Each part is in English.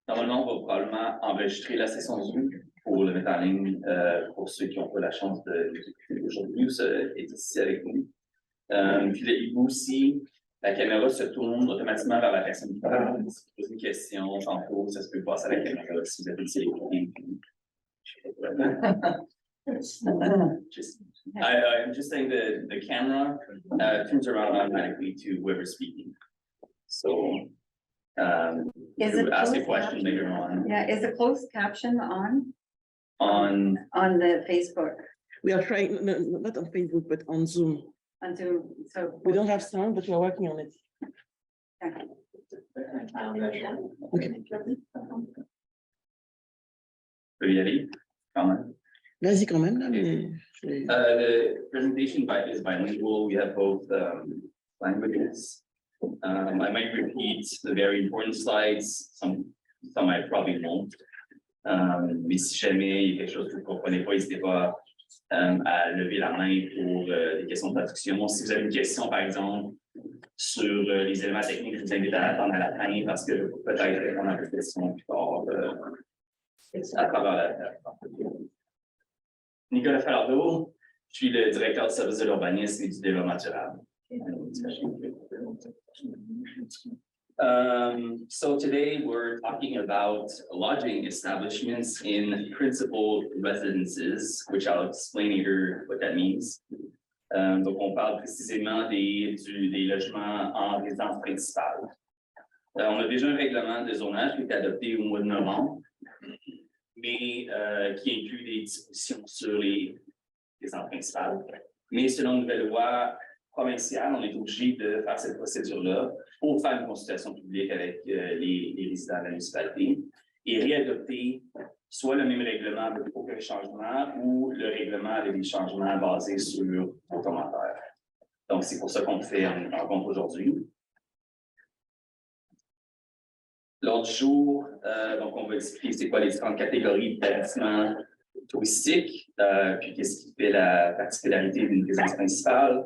Normalement, on va probablement enregistrer la session Zoom pour le mettre en ligne pour ceux qui n'ont pas la chance d'écouter aujourd'hui ou est ici avec nous. Puis le hibou aussi, la caméra se tourne automatiquement vers la personne qui parle. Si vous posez une question, tantôt, ça se peut passer à la caméra si vous avez essayé d'écouter. I'm just saying the camera turns around automatically to whoever's speaking. So you ask a question later on. Yeah, is the closed caption on On the Facebook? We are trying, no, not on Facebook, but on Zoom. On Zoom, so. We don't have sound, but we are working on it. Okay. Okay. peut y aller quand même. Vas-y quand même, là, mais The presentation is bilingual. We have both languages. I might repeat the very important slides. Some I probably won't. Mais si jamais il y a quelque chose que vous ne comprenez pas, n'hésitez pas à lever la main pour des questions de traduction. Si vous avez une question, par exemple, sur les éléments techniques, je vous invite à attendre à la fin parce que peut-être répondre à vos questions plus tard à travers la Nicolas Falardeau, je suis le directeur du service de l'urbanisme et du développement durable. So today we're talking about lodging establishments in principal residences, which I'll explain later what that means. Donc on parle précisément des logements en résidence principale. On a déjà un règlement de zonage qui est adopté au mois de novembre, mais qui inclut des dispositions sur les résidences principales. Mais selon une nouvelle loi provinciale, on est obligé de faire cette procédure-là pour faire une consultation publique avec les résidents de la municipalité et réadopter soit le même règlement avec aucun changement ou le règlement avec des changements basés sur vos commentaires. Donc, c'est pour ça qu'on fait une rencontre aujourd'hui. L'autre jour, donc on va expliquer c'est quoi les différentes catégories d'établissements touristiques, puis qu'est-ce qui fait la particularité d'une résidence principale.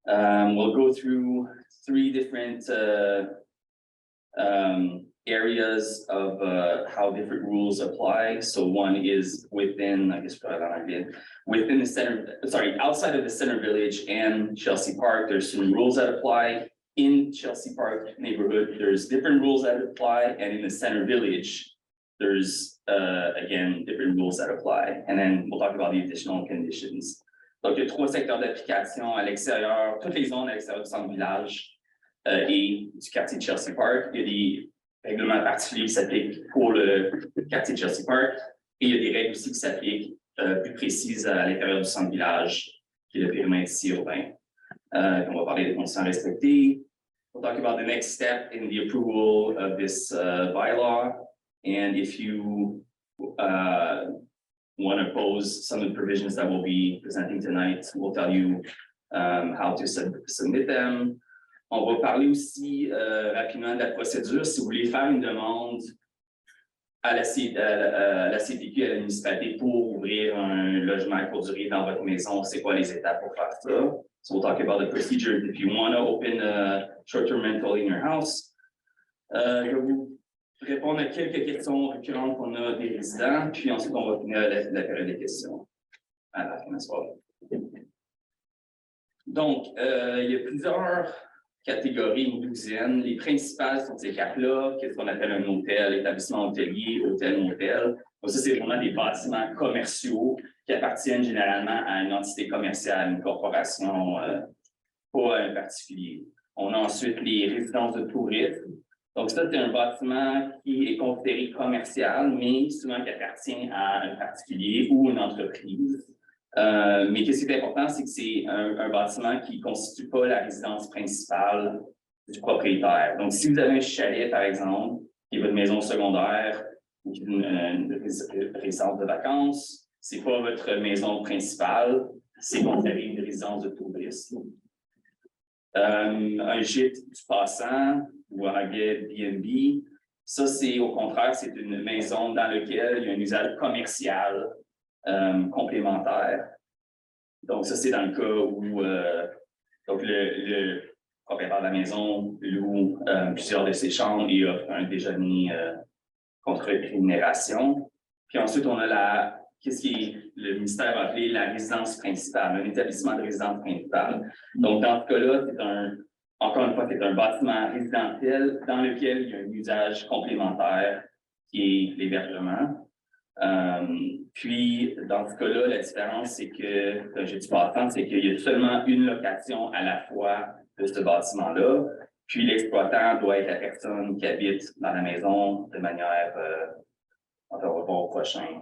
We'll go through 3 different areas of how different rules apply. So one is within, I guess, within the center, sorry, outside of the center village and Chelsea Park, there's some rules that apply. In Chelsea Park neighborhood, there's different rules that apply, and in the center village, there's again different rules that apply. And then we'll talk about the additional conditions. Donc, il y a 3 secteurs d'application à l'extérieur, toutes les zones à l'extérieur du centre-village et du quartier de Chelsea Park. Il y a des règlements particuliers qui s'appliquent pour le quartier de Chelsea Park et il y a des règles aussi qui s'appliquent plus précises à l'intérieur du centre-village, qui est le périmètre ici urbain. On va parler des conditions respectées. We'll talk about the next step in the approval of this bylaw. And if you want to oppose some of the provisions that we'll be presenting tonight, we'll tell you how to submit them. On va parler aussi rapidement de la procédure. Si vous voulez faire une demande à la CPQ, à la municipalité pour ouvrir un logement à courte durée dans votre maison, c'est quoi les étapes pour faire ça? So we'll talk about the procedure if you want to open a short-term rental in your house. Je vais vous répondre à quelques questions récurrentes qu'on a des résidents, puis ensuite on va finir la période des questions à la fin de la soirée. Donc, il y a plusieurs catégories, une douzaine. Les principales sont ces quatre-là, qu'est-ce qu'on appelle un hôtel, établissement hôtelier, hôtel, motel. Donc, ça, c'est vraiment des bâtiments commerciaux qui appartiennent généralement à une entité commerciale, une corporation, pas à un particulier. On a ensuite les résidences de tourisme. Donc, ça, c'est un bâtiment qui est considéré commercial, mais souvent qui appartient à un particulier ou une entreprise. Mais ce qui est important, c'est que c'est un bâtiment qui ne constitue pas la résidence principale du propriétaire. Donc, si vous avez un chalet, par exemple, qui est votre maison secondaire ou qui est une résidence de vacances, ce n'est pas votre maison principale, c'est considéré une résidence de tourisme. Un gîte du passant ou un anglais B&B, ça, c'est au contraire, c'est une maison dans laquelle il y a un usage commercial complémentaire. Donc, ça, c'est dans le cas où donc le propriétaire de la maison loue plusieurs de ses chambres et offre un déjeuner contre rémunération. Puis ensuite, on a qu'est-ce qui est, le ministère a appelé la résidence principale, un établissement de résidence principale. Donc, dans ce cas-là, encore une fois, c'est un bâtiment résidentiel dans lequel il y a un usage complémentaire qui est l'hébergement. Puis, dans ce cas-là, la différence, c'est que, comme j'ai dit pas attendre, c'est qu'il y a seulement une location à la fois de ce bâtiment-là. Puis, l'exploitant doit être la personne qui habite dans la maison de manière, on va voir au prochain.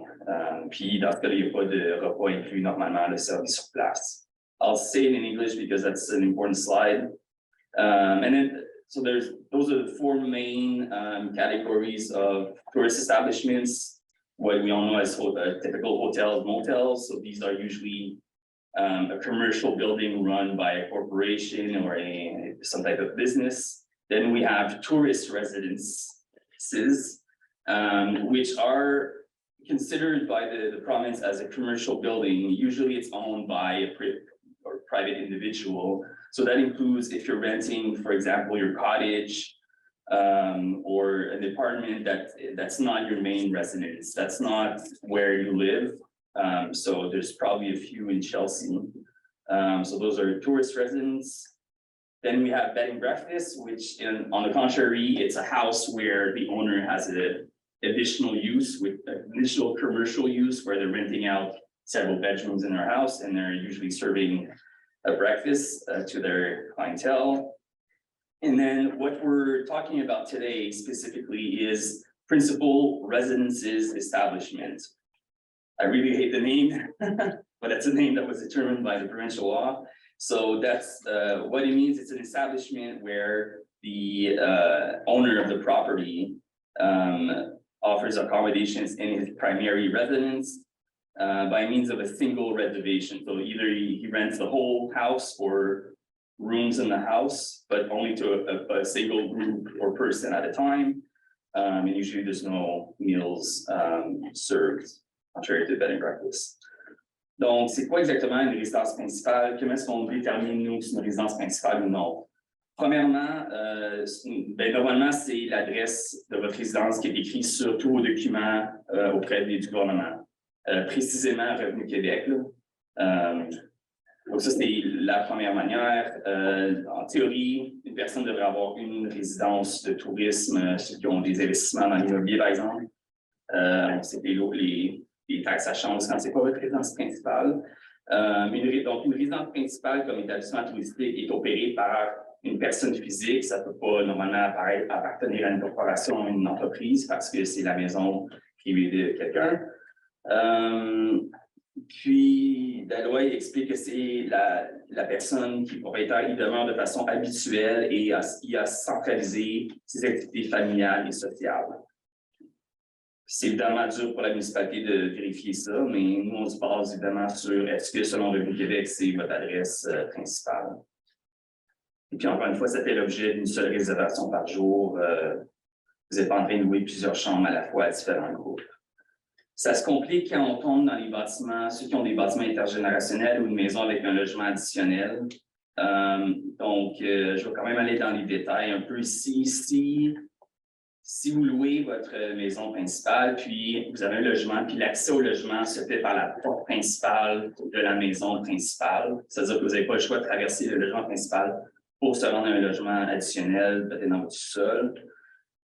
Puis, dans ce cas-là, il n'y a pas de repas inclus normalement le service sur place. I'll say it in English because that's an important slide. And then, so those are the four main categories of tourist establishments, what we all know as typical hotels, motels. So these are usually a commercial building run by a corporation or some type of business. Then we have tourist residences, which are considered by the province as a commercial building. Usually it's owned by a private individual. So that includes if you're renting, for example, your cottage or an apartment that's not your main residence. That's not where you live. So there's probably a few in Chelsea. So those are tourist residents. Then we have bed and breakfast, which on the contrary, it's a house where the owner has an additional use with additional commercial use where they're renting out several bedrooms in their house and they're usually serving a breakfast to their clientele. And then what we're talking about today specifically is principal residences establishment. I really hate the name, but that's a name that was determined by the provincial law. So that's what it means. It's an establishment where the owner of the property offers accommodations in his primary residence by means of a single reservation. So either he rents the whole house or rooms in the house, but only to a single group or person at a time. And usually there's no meals served, contrary to bed and breakfast. Donc, c'est quoi exactement une résidence principale? Comment est-ce qu'on détermine, nous, si une résidence principale ou non? Premièrement, normalement, c'est l'adresse de votre résidence qui est écrite sur tous vos documents auprès du gouvernement. Précisément Revenu Québec. Donc ça, c'est la première manière. En théorie, une personne devrait avoir une résidence de tourisme, ceux qui ont des investissements dans l'immobilier, par exemple. C'est les taxes à change quand c'est pas votre résidence principale. Donc, une résidence principale comme établissement touristique est opérée par une personne physique. Ça ne peut pas normalement appartenir à une corporation ou à une entreprise parce que c'est la maison privée de quelqu'un. Puis, la loi explique que c'est la personne qui est propriétaire, il demeure de façon habituelle et il a centralisé ses activités familiales et sociales. C'est évidemment dur pour la municipalité de vérifier ça, mais nous, on se base évidemment sur est-ce que selon Revenu Québec, c'est votre adresse principale. Et puis, encore une fois, c'était l'objet d'une seule réservation par jour. Vous n'êtes pas en train de louer plusieurs chambres à la fois à différents groupes. Ça se complique quand on tombe dans les bâtiments, ceux qui ont des bâtiments intergénérationnels ou une maison avec un logement additionnel. Donc, je vais quand même aller dans les détails un peu ici. Si vous louez votre maison principale, puis vous avez un logement, puis l'accès au logement se fait par la porte principale de la maison principale, c'est-à-dire que vous n'avez pas le choix de traverser le logement principal pour se rendre à un logement additionnel, peut-être dans votre sous-sol.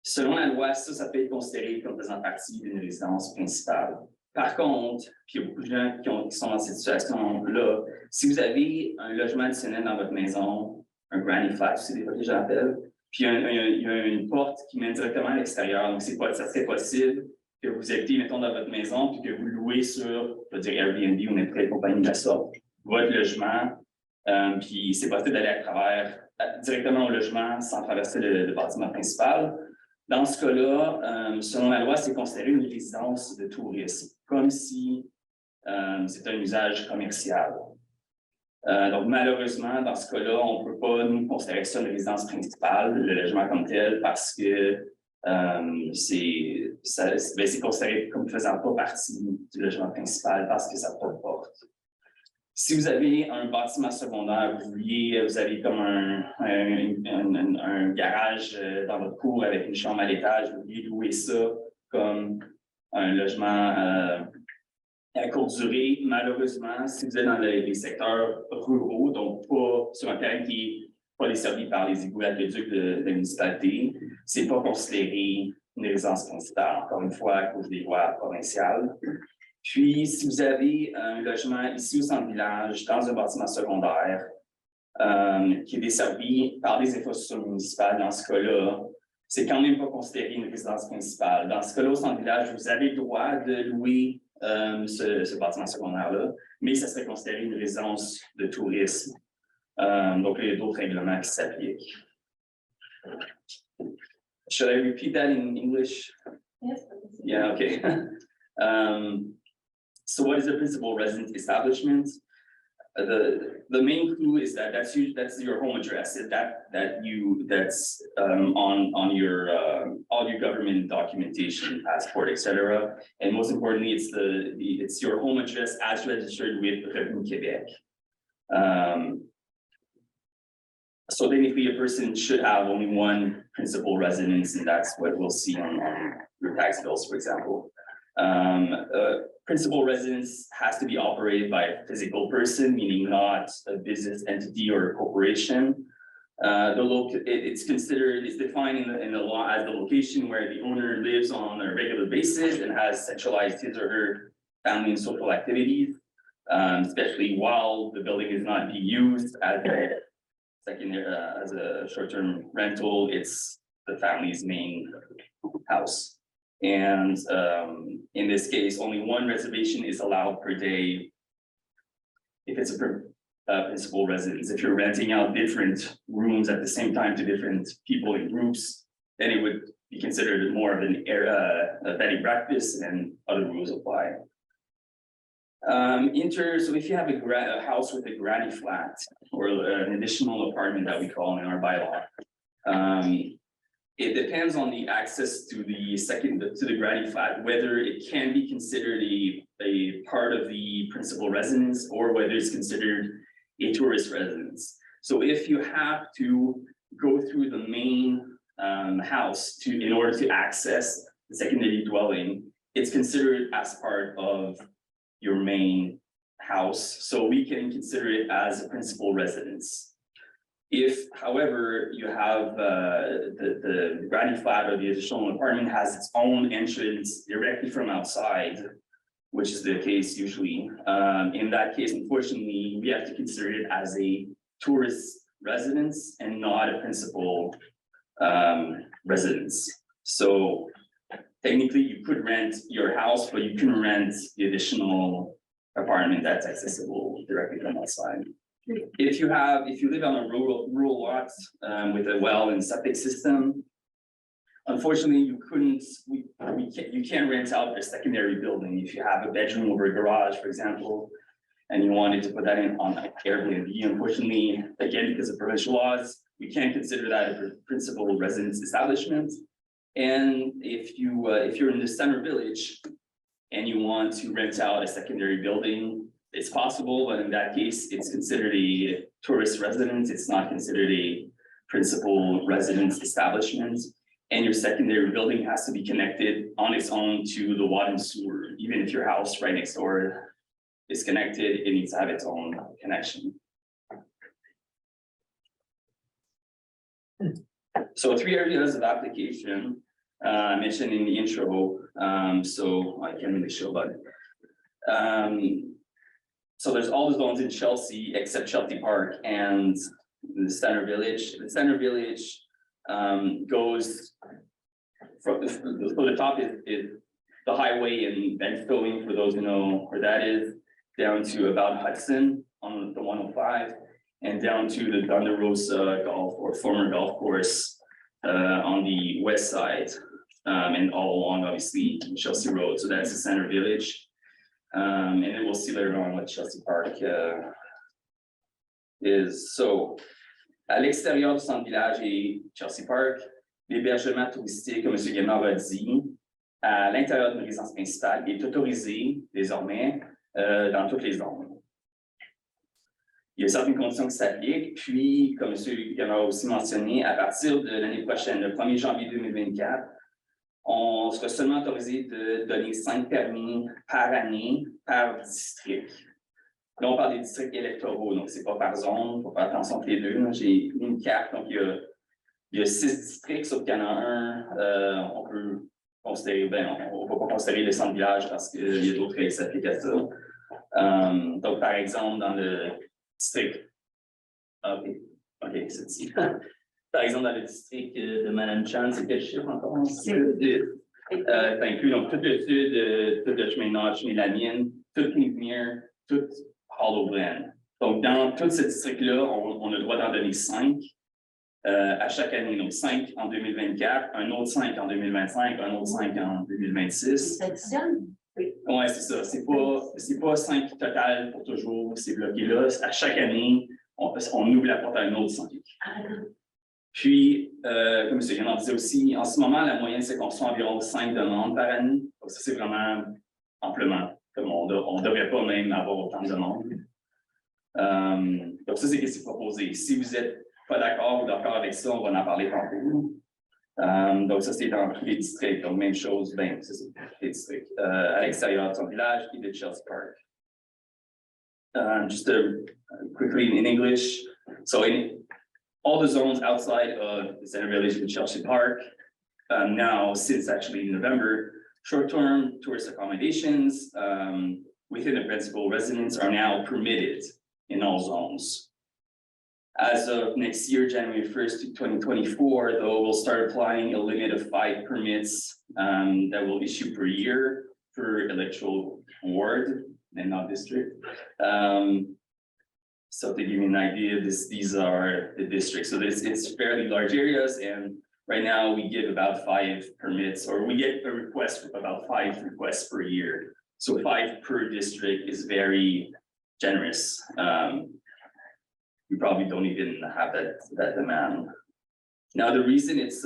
Selon la loi, ça peut être considéré comme faisant partie d'une résidence principale. Par contre, puis il y a beaucoup de gens qui sont dans cette situation-là, si vous avez un logement additionnel dans votre maison, un granny flat, c'est des fois que j'appelle, puis il y a une porte qui mène directement à l'extérieur. Donc, ça serait possible que vous habitez, mettons, dans votre maison, puis que vous louez sur, je veux dire, Airbnb ou n'importe quelle compagnie de la sorte, votre logement, puis c'est possible d'aller à travers directement au logement sans traverser le bâtiment principal. Dans ce cas-là, selon la loi, c'est considéré une résidence de tourisme, comme si c'était un usage commercial. Donc, malheureusement, dans ce cas-là, on ne peut pas nous considérer ça une résidence principale, le logement comme tel, parce que c'est considéré comme faisant pas partie du logement principal parce que ça ne porte. Si vous avez un bâtiment secondaire, vous avez comme un garage dans votre cour avec une chambre à l'étage, vous vouliez louer ça comme un logement à courte durée. Malheureusement, si vous êtes dans les secteurs ruraux, donc pas sur un terrain qui n'est pas desservi par les égouts aqueducs de la municipalité, c'est pas considéré une résidence principale, encore une fois, à cause des lois provinciales. Puis, si vous avez un logement ici au centre-village, dans un bâtiment secondaire, qui est desservi par des infrastructures municipales, dans ce cas-là, c'est quand même pas considéré une résidence principale. Dans ce cas-là, au centre-village, vous avez le droit de louer ce bâtiment secondaire-là, mais ça serait considéré une résidence de tourisme. Donc, il y a d'autres règlements qui s'appliquent. Should I repeat that in English? Yes. Yeah, okay. So what is a principal residence establishment? The main clue is that that's your home address. That's on your all your government documentation, passport, etc. And most importantly, it's your home address as registered with Revenu Québec. So technically, a person should have only one principal residence, and that's what we'll see on your tax bills, for example. Principal residence has to be operated by a physical person, meaning not a business entity or a corporation. It's defined in the law as the location where the owner lives on a regular basis and has centralized his or her family and social activities, especially while the building is not being used as a short-term rental. It's the family's main house. And in this case, only one reservation is allowed per day if it's a principal residence. If you're renting out different rooms at the same time to different people in groups, then it would be considered more of a bed and breakfast, and other rules apply. So if you have a house with a granny flat or an additional apartment that we call in our bylaw, it depends on the access to the granny flat, whether it can be considered a part of the principal residence or whether it's considered a tourist residence. So if you have to go through the main house in order to access the secondary dwelling, it's considered as part of your main house. So we can consider it as a principal residence. If, however, you have the granny flat or the additional apartment has its own entrance directly from outside, which is the case usually, in that case, unfortunately, we have to consider it as a tourist residence and not a principal residence. So technically, you could rent your house, but you can rent the additional apartment that's accessible directly from outside. If you live on a rural lot with a well and septic system, unfortunately, you can't rent out a secondary building. If you have a bedroom over a garage, for example, and you wanted to put that on Airbnb, unfortunately, again, because of provincial laws, we can't consider that a principal residence establishment. And if you're in the center village and you want to rent out a secondary building, it's possible, but in that case, it's considered a tourist residence. It's not considered a principal residence establishment. And your secondary building has to be connected on its own to the water and sewer. Even if your house right next door is connected, it needs to have its own connection. So 3 areas of application mentioned in the intro. So I can't really show, but so there's all the zones in Chelsea except Chelsea Park and the Center Village. The Center Village goes from the top is the highway in Benstowing, for those who know where that is, down to about Hudson on the 105, and down to the Thunder Rosa golf or former golf course on the west side, and all along obviously Chelsea Road. So that's the Center Village. And then we'll see later on what Chelsea Park is. So, à l'extérieur du centre-village et Chelsea Park, l'hébergement touristique, comme M. Guémard a dit, à l'intérieur d'une résidence principale est autorisé désormais dans toutes les zones. Il y a certaines conditions qui s'appliquent, puis, comme M. Guémard a aussi mentionné, à partir de l'année prochaine, le 1er janvier 2024, on sera seulement autorisé de donner 5 permis par année, par district. Là, on parle des districts électoraux, donc c'est pas par zone, il faut faire attention entre les deux. J'ai une carte, donc il y a 6 districts, sauf qu'il y en a un, on peut considérer, on ne va pas considérer le centre-village parce qu'il y a d'autres règles qui s'appliquent à ça. Donc, par exemple, dans le district, OK, c'est ici. Par exemple, dans le district de Madame Chan, c'est quel chiffre encore? C'est inclus donc tout le sud, tout le chemin nord, chemin de la mine, tout Kingsmere, tout Hollow Glen. Donc, dans tout ce district-là, on a le droit d'en donner 5 à chaque année. Donc, 5 en 2024, un autre 5 en 2025, un autre 5 en 2026. Oui, c'est ça. C'est pas 5 total pour toujours, c'est bloqué là. À chaque année, on ouvre la porte à un autre 5. Puis, comme M. Yann en disait aussi, en ce moment, la moyenne, c'est qu'on reçoit environ 5 demandes par année. Donc, ça, c'est vraiment amplement. Comme on ne devrait pas même avoir autant de demandes. Donc, ça, c'est ce qui est proposé. Si vous n'êtes pas d'accord ou d'accord avec ça, on va en parler tantôt. Donc, ça, c'est dans les districts. Donc, même chose, c'est ça, les districts. À l'extérieur de son village et de Chelsea Park. Just quickly in English. So, in all the zones outside of the center village of Chelsea Park, now, since actually November, short-term tourist accommodations within the principal residence are now permitted in all zones. As of next year, January 1st, 2024, though, we'll start applying a limit of 5 permits that will issue per year per electoral ward and not district. So to give you an idea, these are the districts. So it's fairly large areas, and right now we give about 5 permits, or we get a request for about 5 requests per year. So 5 per district is very generous. We probably don't even have that demand. Now, the reason it's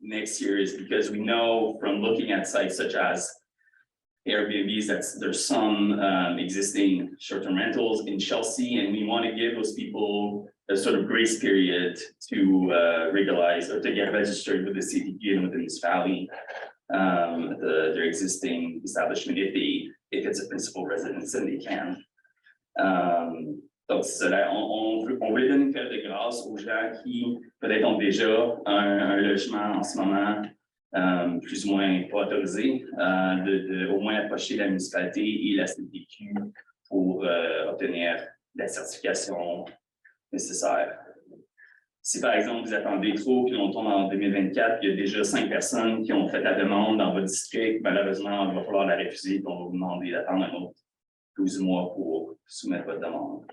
next year is because we know from looking at sites such as Airbnbs that there's some existing short-term rentals in Chelsea, and we want to give those people a sort of grace period to regularize or to get registered with the CDP and with the municipality, their existing establishment if it's a principal residence and they can. Donc, on voulait donner une période de grâce aux gens qui peut-être ont déjà un logement en ce moment plus ou moins pas autorisé, de au moins approcher la municipalité et la CDQ pour obtenir la certification nécessaire. Si par exemple vous attendez trop puis on tombe en 2024, il y a déjà 5 personnes qui ont fait la demande dans votre district, malheureusement, il va falloir la refuser et on va vous demander d'attendre un autre 12 mois pour soumettre votre demande.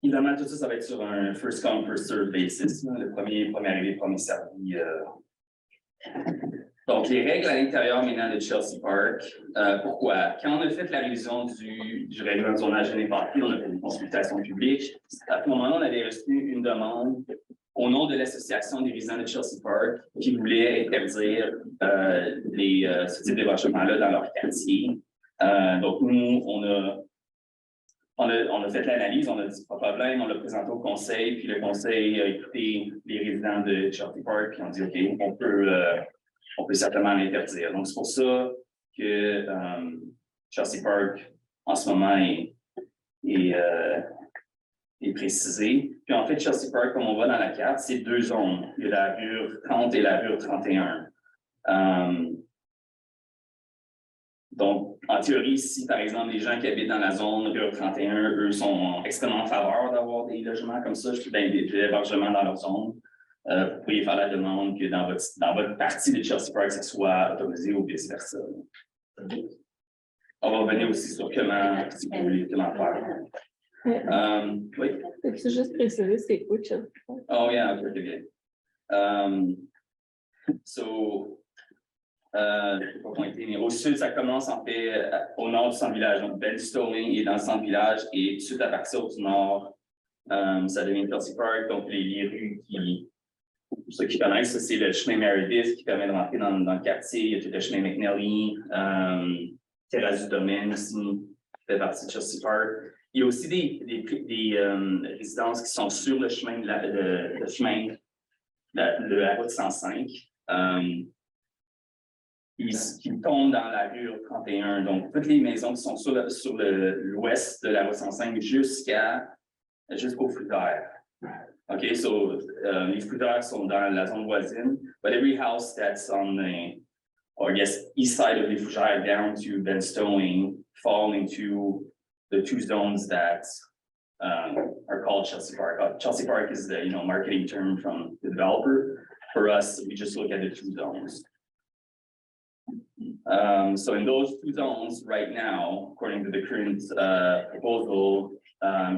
Évidemment, tout ça, ça va être sur un first come, first serve basis. Le premier arrivé, premier servi. Donc, les règles à l'intérieur maintenant de Chelsea Park. Pourquoi? Quand on a fait la révision du règlement de zonage l'année passée, on a fait une consultation publique. À ce moment-là, on avait reçu une demande au nom de l'Association des résidents de Chelsea Park qui voulait interdire ce type d'hébergement-là dans leur quartier. Donc, nous, on a fait l'analyse, on a dit pas de problème, on l'a présenté au conseil, puis le conseil a écouté les résidents de Chelsea Park, puis on dit OK, on peut certainement l'interdire. Donc, c'est pour ça que Chelsea Park, en ce moment, est précisé. Puis en fait, Chelsea Park, comme on voit dans la carte, c'est 2 zones. Il y a la rue 30 et la rue 31. Donc, en théorie, si par exemple les gens qui habitent dans la zone rue 31, eux sont extrêmement en faveur d'avoir des logements comme ça, des hébergements dans leur zone, vous pourriez faire la demande que dans votre partie de Chelsea Park, ça soit autorisé ou vice-versa. On va revenir aussi sur comment, si vous voulez, comment faire. Oui. Peux-tu juste préciser c'est où, Chelsea Park? Oh yeah, okay. Au sud, ça commence en fait au nord du centre-village. Donc, Bellstowing est dans le centre-village et tout de suite à partir du nord, ça devient Chelsea Park. Donc, les rues pour ceux qui connaissent, c'est le chemin Meredith qui permet de rentrer dans le quartier. Il y a tout le chemin McNally, Terrasse du Domaine aussi, qui fait partie de Chelsea Park. Il y a aussi des résidences qui sont sur le chemin de la route 105. qui tombent dans la rue 31. Donc, toutes les maisons qui sont sur l'ouest de la route 105 jusqu'aux fruitières. Okay, so les fruitières sont dans la zone voisine, but every house that's on the, or I guess, east side of the fruitière down to Ben Stowing fall into the two zones that are called Chelsea Park. Chelsea Park is the, marketing term from the developer. For us, we just look at the two zones. So in those two zones right now, according to the current proposal,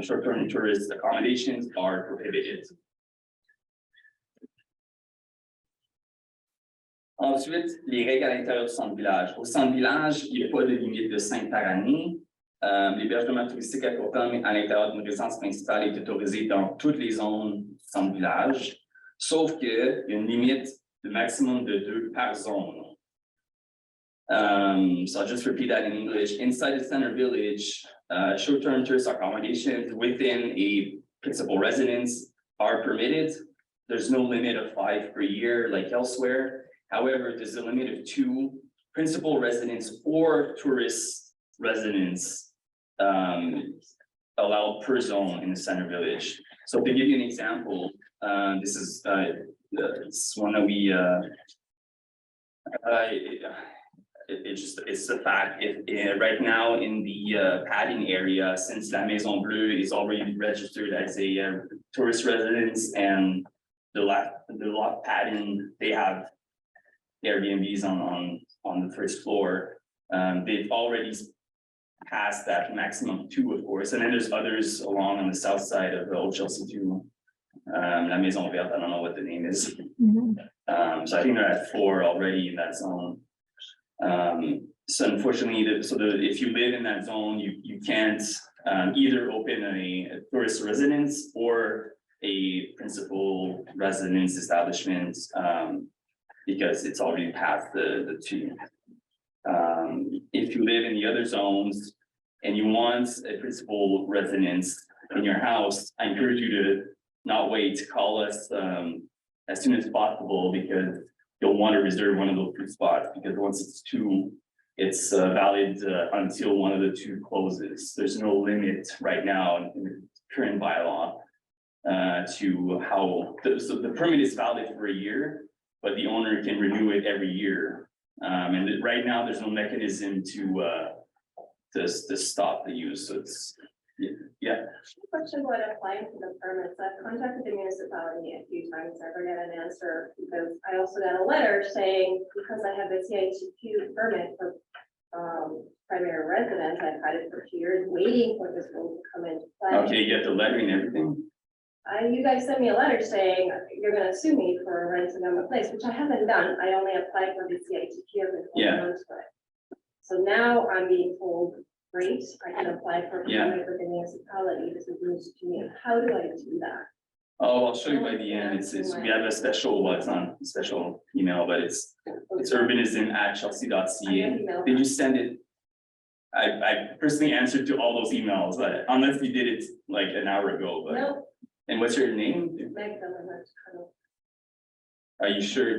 short-term tourist accommodations are prohibited. Ensuite, les règles à l'intérieur du centre-village. Au centre-village, il n'y a pas de limite de 5 par année. L'hébergement touristique à court terme à l'intérieur d'une résidence principale est autorisé dans toutes les zones du centre-village, sauf qu'il y a une limite de maximum de 2 par zone. So I'll just repeat that in English. Inside the center village, short-term tourist accommodations within a principal residence are permitted. There's no limit of 5 per year like elsewhere. However, there's a limit of 2 principal residents or tourist residents allowed per zone in the center village. So to give you an example, this is one that we it's the fact if right now in the padding area, since La Maison Bleue is already registered as a tourist residence, and the lot padding, they have Airbnbs on the first floor. They've already passed that maximum 2, of course, and then there's others along on the south side of the Old Chelsea too. La Maison Verte, I don't know what the name is. So I think they're at 4 already in that zone. So unfortunately, if you live in that zone, you can't either open a tourist residence or a principal residence establishment because it's already past the 2. If you live in the other zones and you want a principal residence in your house, I encourage you to not wait to call us as soon as possible, because you'll want to reserve one of those 2 spots, because once it's 2, it's valid until one of the 2 closes. There's no limit right now in the current bylaw to how, so the permit is valid for a year, but the owner can renew it every year. And right now, there's no mechanism to stop the use, so it's, yeah. Question about applying for the permits. I've contacted the municipality a few times, never get an answer, because I also got a letter saying, because I have the CITQ permit for primary residence, I've had it for 2 years, waiting for this one to come into play. Okay, you have the letter and everything? You guys sent me a letter saying you're gonna sue me for renting on the place, which I haven't done. I only applied for the CITQ. Yeah. So now I'm being told, great, I can apply for a Yeah. permit with the municipality. This is news to me. How do I do that? Oh, I'll show you by the end. We have a special, well, it's not a special email, but it's urbanism@chelsea.ca. Did you send it? I personally answered to all those emails, but unless you did it like an hour ago, but. No, And what's your name? Are you sure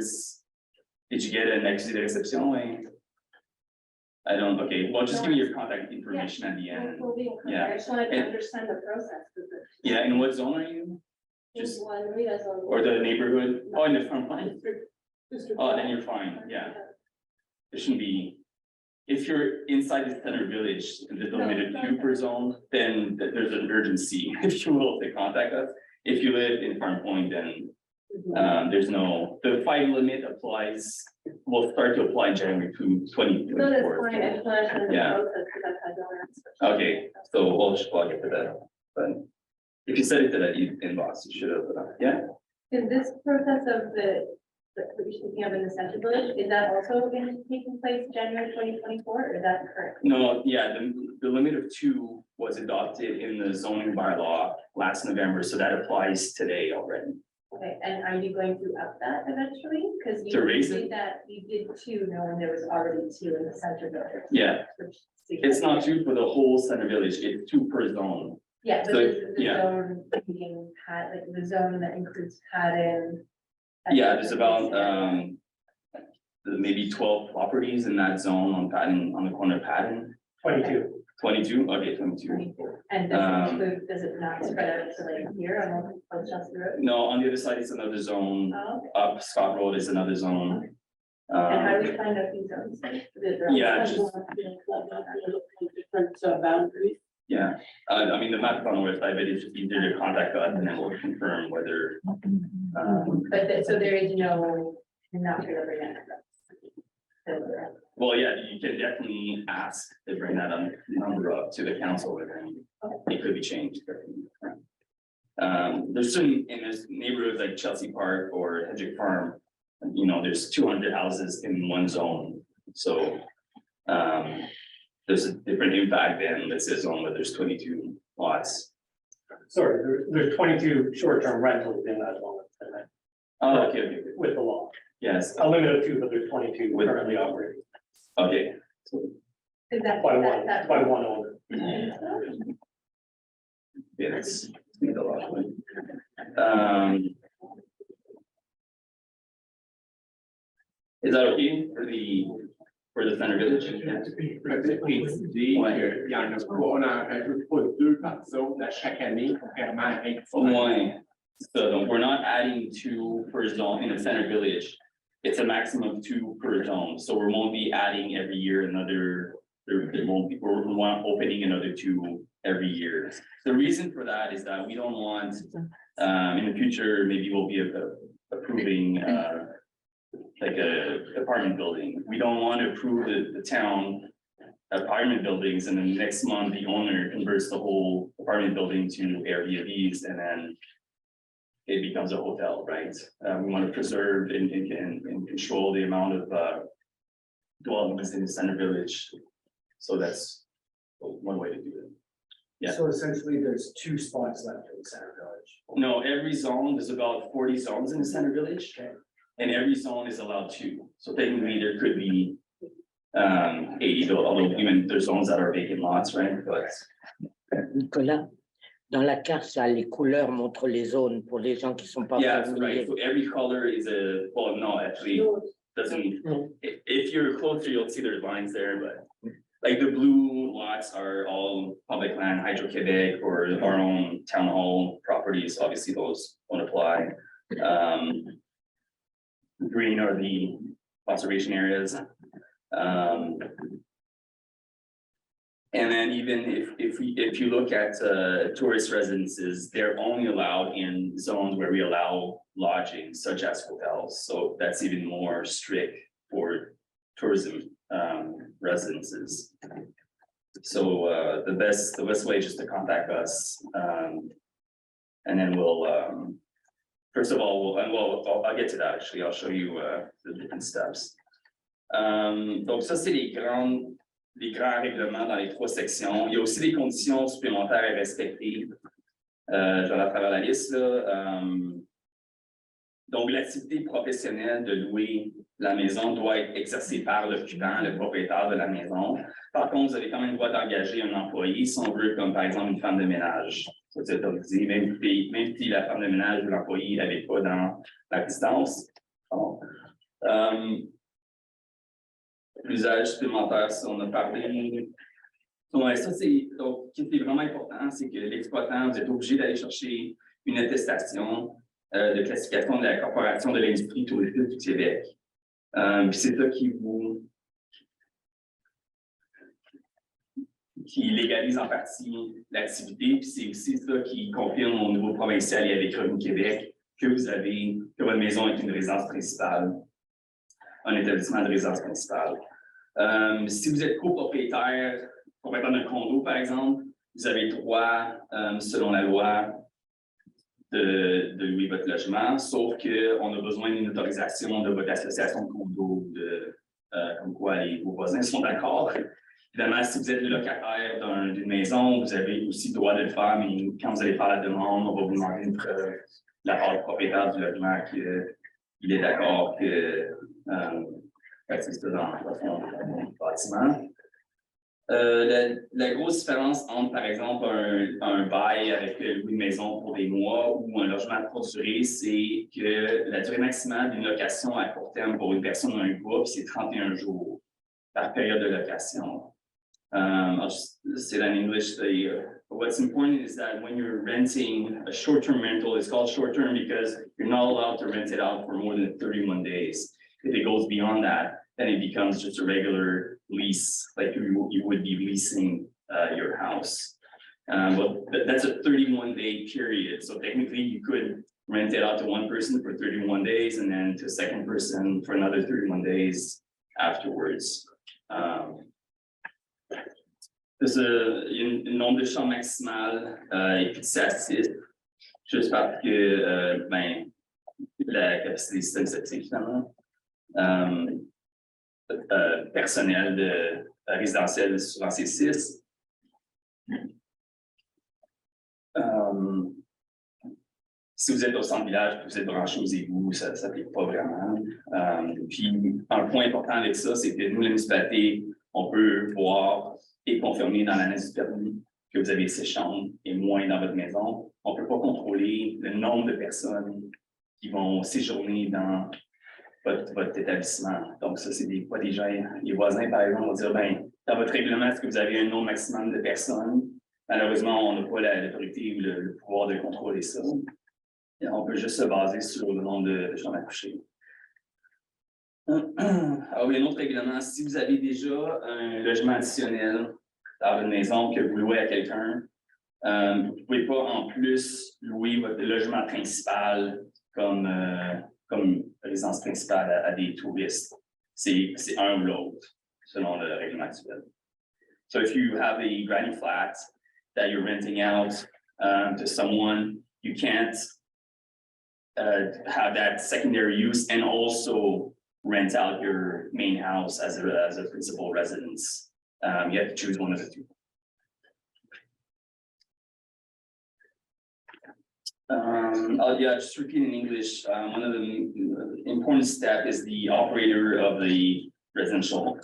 did you get an accusé de réception? I don't, okay, well, just give me your contact information at the end. We'll be in contact. Yeah. I just wanted to And- understand the process. Yeah, and what zone are you? Just Just, one, Rita zone. or the neighborhood? Oh, in the front line? Oh, then you're fine, yeah. There shouldn't be, if you're inside the center village, and there's a limited 2 per zone, then there's an urgency, if you will, to contact us. If you live in Farm Point, then there's the 5 limit applies, will start to apply January 2024. No, that's fine. I just wanted to understand the Yeah. process because I've had no answer. Okay, so we'll get to that, but if you set it to that inbox, you should have, yeah. Is this process of the what you're speaking of in the central village, is that also going to be taking place January 2024, or is that correct? No, yeah, the limit of 2 was adopted in the zoning bylaw last November, so that applies today already. Okay, and are you going to up that eventually? Because To raise did that, you did 2, knowing there was already 2 in the central village. Yeah, Which- it's not 2 for the whole center village, it's 2 per zone. Yeah, but So, the yeah. zone being had, like the zone that includes Haddon. Yeah, there's about maybe 12 properties in that zone on Patton, on the corner of Patton. 22, okay, 22. And does it not spread out to like here on Chelsea Road? No, on the other side is another zone, Oh, okay. up Scott Road is another zone. And how do we find out these zones? Yeah, just, Different boundaries. yeah, I mean, the map is on the website, but it's just easier to contact us and then we'll confirm whether. So there is no, not for the bring Well, yeah, you can definitely ask to bring that number up to the council, and then it could be changed. There's certain, in this neighborhoods like Chelsea Park or Hedrick Farm, you know, there's 200 houses in one zone, so. There's a different impact than this is on where there's 22 lots. Sorry, there's 22 short-term rentals in that one. Oh, okay, With the law. yes, A limit of 2, but there's 22 currently operating okay. Is that? by one owner. Yeah, that's made a lot of money. Is that okay for the center village? Ouais. So donc, we're not adding 2 per zone in the center village. It's a maximum of 2 per zone, so we won't be adding every year another, there won't be, we're opening another 2 every year. The reason for that is that we don't want, in the future, maybe we'll be approving, like a apartment building. We don't want to approve the town apartment buildings, and then next month the owner converts the whole apartment building to Airbnbs, and then it becomes a hotel, right? We want to preserve and control the amount of dwellings in the center village. So that's one way to do it. Yeah. So essentially, there's 2 spots left in the center village. No, every zone, there's about 40 zones in the center village. Okay. And every zone is allowed 2. So technically there could be 80, although even there's zones that are vacant lots, right? But Nicolas, dans la carte, là, les couleurs montrent les zones pour les gens qui sont pas yeah, familiers. right. So every color is well, no, actually doesn't. If you're closer, you'll see there's lines there, but like the blue lots are all public land, Hydro-Quebec, or our own town hall properties. Obviously, those won't apply. Green are the conservation areas. And then even if you look at tourist residences, they're only allowed in zones where we allow lodging, such as hotels. So that's even more strict for tourism residences. So the best way is just to contact us, and then we'll first of all, I'll get to that actually. I'll show you the different steps. Donc ça, c'est les grands règlements dans les 3 sections. Il y a aussi des conditions supplémentaires à respecter. Je vais aller à travers la liste, là. Donc, l'activité professionnelle de louer la maison doit être exercée par l'occupant, le propriétaire de la maison. Par contre, vous avez quand même le droit d'engager un employé, si on veut, comme par exemple une femme de ménage. Ça, c'est autorisé, même si la femme de ménage ou l'employé n'avait pas dans la résidence. Bon. L'usage supplémentaire, si on a parlé. Ouais, ça, donc, ce qui est vraiment important, c'est que l'exploitant, vous êtes obligé d'aller chercher une attestation de classification de la Corporation de l'industrie touristique du Québec. Puis c'est ça qui légalise en partie l'activité, puis c'est aussi ça qui confirme au niveau provincial et avec Revenu Québec que votre maison est une résidence principale, un établissement de résidence principale. Si vous êtes copropriétaire d'un condo, par exemple, vous avez le droit, selon la loi, de louer votre logement, sauf qu'on a besoin d'une autorisation de votre association de condo, comme quoi vos voisins sont d'accord. Évidemment, si vous êtes le locataire d'une maison, vous avez aussi le droit de le faire, mais quand vous allez faire la demande, on va vous demander une preuve de la part du propriétaire du logement qu'il est d'accord que c'est dans le bâtiment. La grosse différence entre, par exemple, un bail avec louer une maison pour des mois ou un logement de courte durée, c'est que la durée maximale d'une location à court terme pour une personne ou un groupe, c'est 31 jours par période de location. I'll just say that in English. What's important is that when you're renting a short-term rental, it's called short-term because you're not allowed to rent it out for more than 31 days. If it goes beyond that, then it becomes just a regular lease, like you would be leasing your house. But that's a 31-day period. So technically you could rent it out to one person for 31 days and then to a second person for another 31 days afterwards. There's un nombre de chambres maximal est fixé à 6, juste parce que la capacité du système septique finalement. Personnel de résidentiel, souvent c'est 6. Si vous êtes au centre-village, vous êtes branché aux égouts, ça ne s'applique pas vraiment. Puis, un point important avec ça, c'est que nous, la municipalité, on peut voir et confirmer dans l'annonce du permis que vous avez 6 chambres et moins dans votre maison. On ne peut pas contrôler le nombre de personnes qui vont séjourner dans votre établissement. Donc, ça, c'est pas des gens, les voisins, par exemple, vont dire, dans votre règlement, est-ce que vous avez un nombre maximum de personnes? Malheureusement, on n'a pas l'autorité ou le pouvoir de contrôler ça. Et on peut juste se baser sur le nombre de chambres à coucher. Alors, un autre règlement, si vous avez déjà un logement additionnel dans votre maison que vous louez à quelqu'un, vous ne pouvez pas en plus louer votre logement principal comme résidence principale à des touristes. C'est un ou l'autre, selon le règlement actuel. So if you have a granny flat that you're renting out to someone, you can't have that secondary use and also rent out your main house as a principal residence. You have to choose one of the two. Yeah, just repeat in English. One of the important steps is the operator of the residential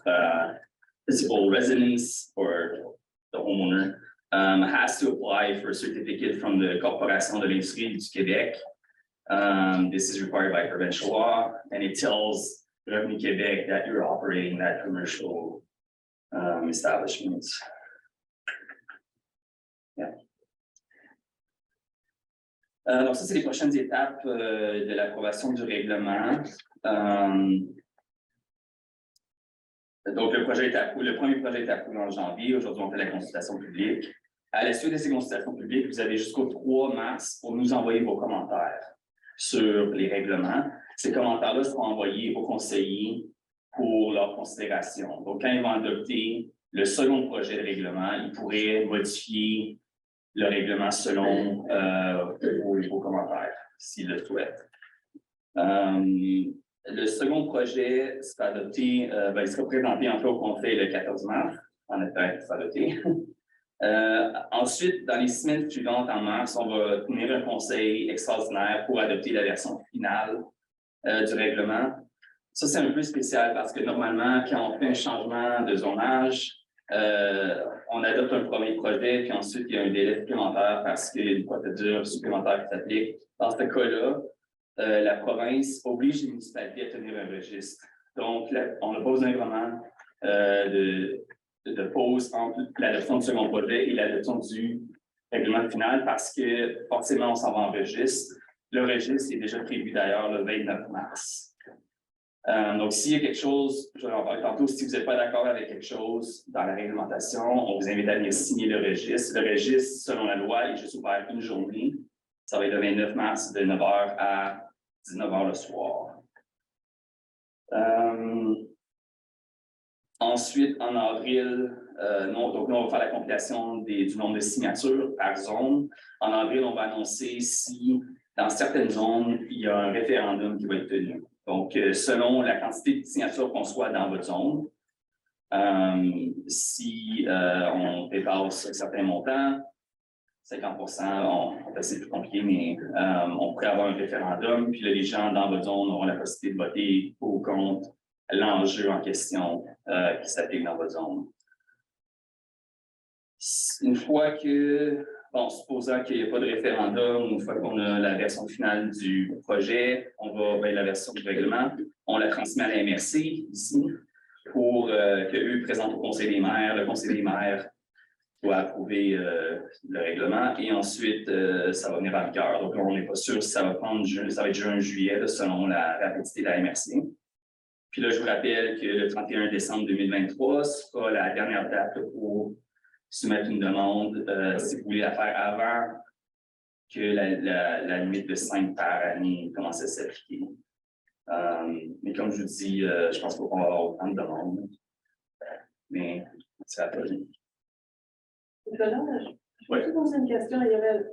principal residence or the homeowner has to apply for a certificate from the Corporation de l'Industrie du Québec. This is required by provincial law, and it tells Revenu Québec that you're operating that commercial establishment. Yeah. Donc ça, c'est les prochaines étapes de l'approbation du règlement. Donc le premier projet est approuvé en janvier. Aujourd'hui, on fait la consultation publique. À la suite de ces consultations publiques, vous avez jusqu'au 3 mars pour nous envoyer vos commentaires sur les règlements. Ces commentaires-là seront envoyés aux conseillers pour leur considération. Donc, quand ils vont adopter le second projet de règlement, ils pourraient modifier le règlement selon vos commentaires, s'ils le souhaitent. Le second projet sera adopté, il sera présenté en fait au conseil le 14 mars, en espérant qu'il sera adopté. Ensuite, dans les semaines suivantes, en mars, on va tenir un conseil extraordinaire pour adopter la version finale du règlement. Ça, c'est un peu spécial parce que normalement, quand on fait un changement de zonage, on adopte un premier projet, puis ensuite, il y a un délai supplémentaire parce qu'il y a une procédure supplémentaire qui s'applique. Dans ce cas-là, la province oblige les municipalités à tenir un registre. Donc, on n'a pas besoin vraiment de pause entre l'adoption du second projet et l'adoption du règlement final parce que forcément, on s'en va en registre. Le registre est déjà prévu d'ailleurs le 29 mars. Donc, s'il y a quelque chose, je vais en parler tantôt, si vous n'êtes pas d'accord avec quelque chose dans la réglementation, on vous invite à venir signer le registre. Le registre, selon la loi, est juste ouvert une journée. Ça va être le 29 mars de 9h à 19h le soir. Ensuite, en avril, donc là, on va faire la compilation du nombre de signatures par zone. En avril, on va annoncer si, dans certaines zones, il y a un référendum qui va être tenu. Donc, selon la quantité de signatures qu'on soit dans votre zone, si on dépasse un certain montant, 50%, c'est plus compliqué, mais on pourrait avoir un référendum, puis là, les gens dans votre zone auront la possibilité de voter pour ou contre l'enjeu en question qui s'applique dans votre zone. Une fois que, bon, supposant qu'il n'y a pas de référendum, une fois qu'on a la version finale du projet, on va, ben, la version du règlement, on la transmet à la MRC ici pour que eux présentent au Conseil des maires. Le Conseil des maires doit approuver le règlement et ensuite ça va venir en vigueur. Donc on n'est pas sûr si ça va prendre ça va être juin, juillet, là, selon la rapidité de la MRC. Puis là, je vous rappelle que le 31 décembre 2023 sera la dernière date pour soumettre une demande si vous voulez la faire avant que la limite de 5 par année commence à s'appliquer. Mais comme je vous dis, je pense qu'on va avoir autant de demandes. Mais c'est à peu près. Je peux poser une question, il y avait,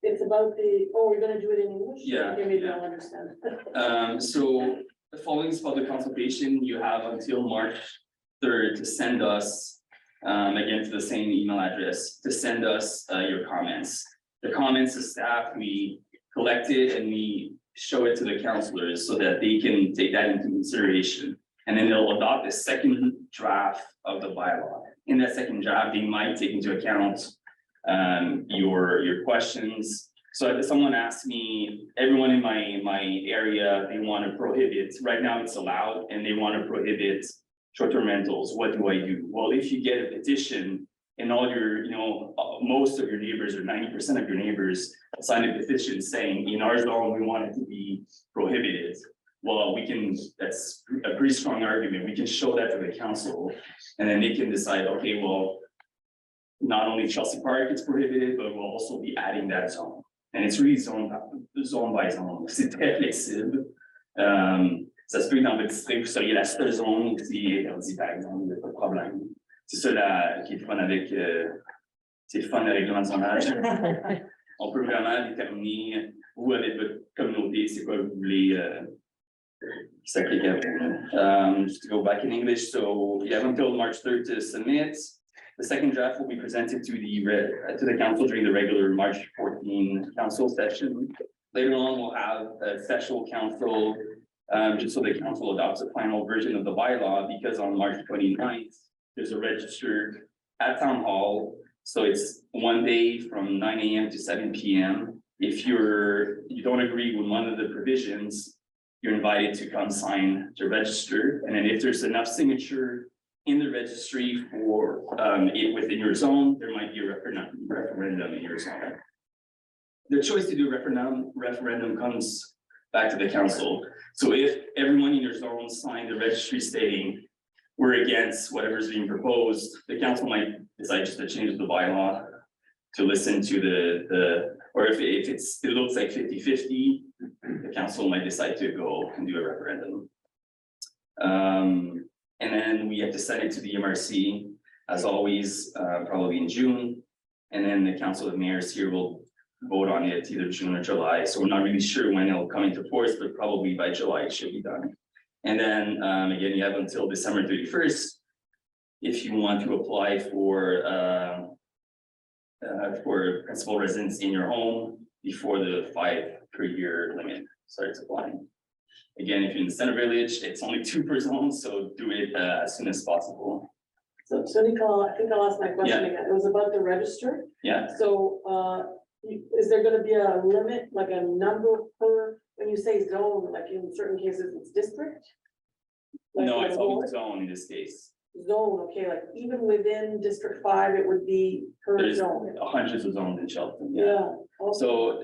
it's about the, oh, we're gonna do it in English? Yeah, Okay, maybe yeah. I'll understand. So following this public consultation, you have until March 3rd to send us, again, to the same email address, to send us your comments. The comments of staff, we collect it and we show it to the counselors so that they can take that into consideration. And then they'll adopt a second draft of the bylaw. In that second draft, they might take into account your questions. So if someone asks me, everyone in my area, they want to prohibit, right now it's allowed, and they want to prohibit short-term rentals. What do I do? Well, if you get a petition and all your, most of your neighbors or 90% of your neighbors sign a petition saying in our zone, we want it to be prohibited. Well, that's a pretty strong argument. We can show that to the council and then they can decide, okay, well, not only Chelsea Park is prohibited, but we'll also be adding that zone. And it's really zone by zone. C'est très flexible. Ça se peut que dans votre district, vous seriez la seule zone qui est interdite, par exemple, il n'y a pas de problème. C'est ça qui est fun avec, c'est le fun le règlement de zonage. On peut vraiment déterminer, vous avec votre communauté, c'est quoi vous voulez s'applique à vous. Just to go back in English, so you have until March 3rd to submit. The second draft will be presented to the council during the regular March 14 council session. Later on, we'll have a special council, just so the council adopts a final version of the bylaw, because on March 29th, there's a register at Town Hall. So it's one day from 9 a.m. to 7 p.m. If you don't agree with one of the provisions, you're invited to come sign to register. And then if there's enough signature in the registry for it within your zone, there might be a referendum in your zone. The choice to do referendum comes back to the council. So if everyone in your zone signed the registry stating we're against whatever's being proposed, the council might decide just to change the bylaw to listen to or if it looks like 50-50, the council might decide to go and do a referendum. And then we have to send it to the MRC, as always, probably in June. And then the Council of Mayors here will vote on it either June or July. So we're not really sure when it'll come into force, but probably by July it should be done. And then again, you have until December 31st if you want to apply for principal residence in your home before the 5 per year limit starts applying. Again, if you're in the center village, it's only 2 per zone, so do it as soon as possible. So Nicole, I think I'll ask my question again. It was about the register. Yeah. So is there gonna be a limit, like a number per, when you say zone, like in certain cases it's district? Like No, like it's only ward? zone in this case. Zone, okay, like even within District 5, it would be per There's zone. hundreds of zones in Shelton. Yeah. Also, So,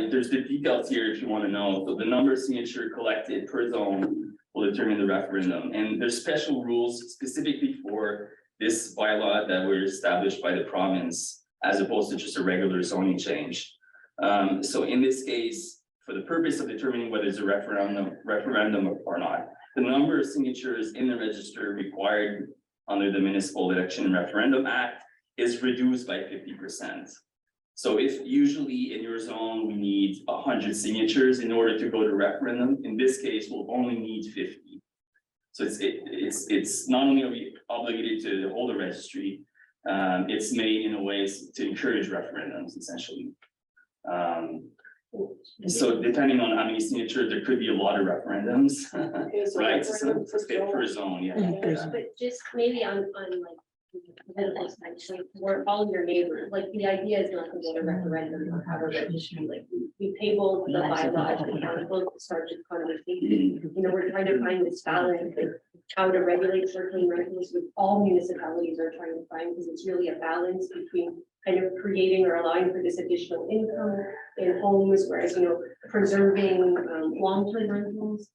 there's the details here if you want to know. So the number of signature collected per zone will determine the referendum. And there's special rules specifically for this bylaw that were established by the province, as opposed to just a regular zoning change. So in this case, for the purpose of determining whether it's a referendum or not, the number of signatures in the register required under the Municipal Election and Referendum Act is reduced by 50%. So if usually in your zone, we need 100 signatures in order to go to referendum, in this case, we'll only need 50. So it's not only are we obligated to hold a registry, it's made in a way to encourage referendums, essentially. So depending on how many signatures, there could be a lot of referendums, okay, so right? So referendum per zone. per zone, yeah. Mhm. Yeah. But just maybe on like Essentially, for all your neighbors, like the idea is not to get a referendum or have a registry, like we tabled the bylaws, the council started conversation. You know, we're trying to find this balance of how to regulate short-term rentals, with all municipalities are trying to find, because it's really a balance between kind of creating or allowing for this additional income in homes, whereas, you know, preserving long-term rentals.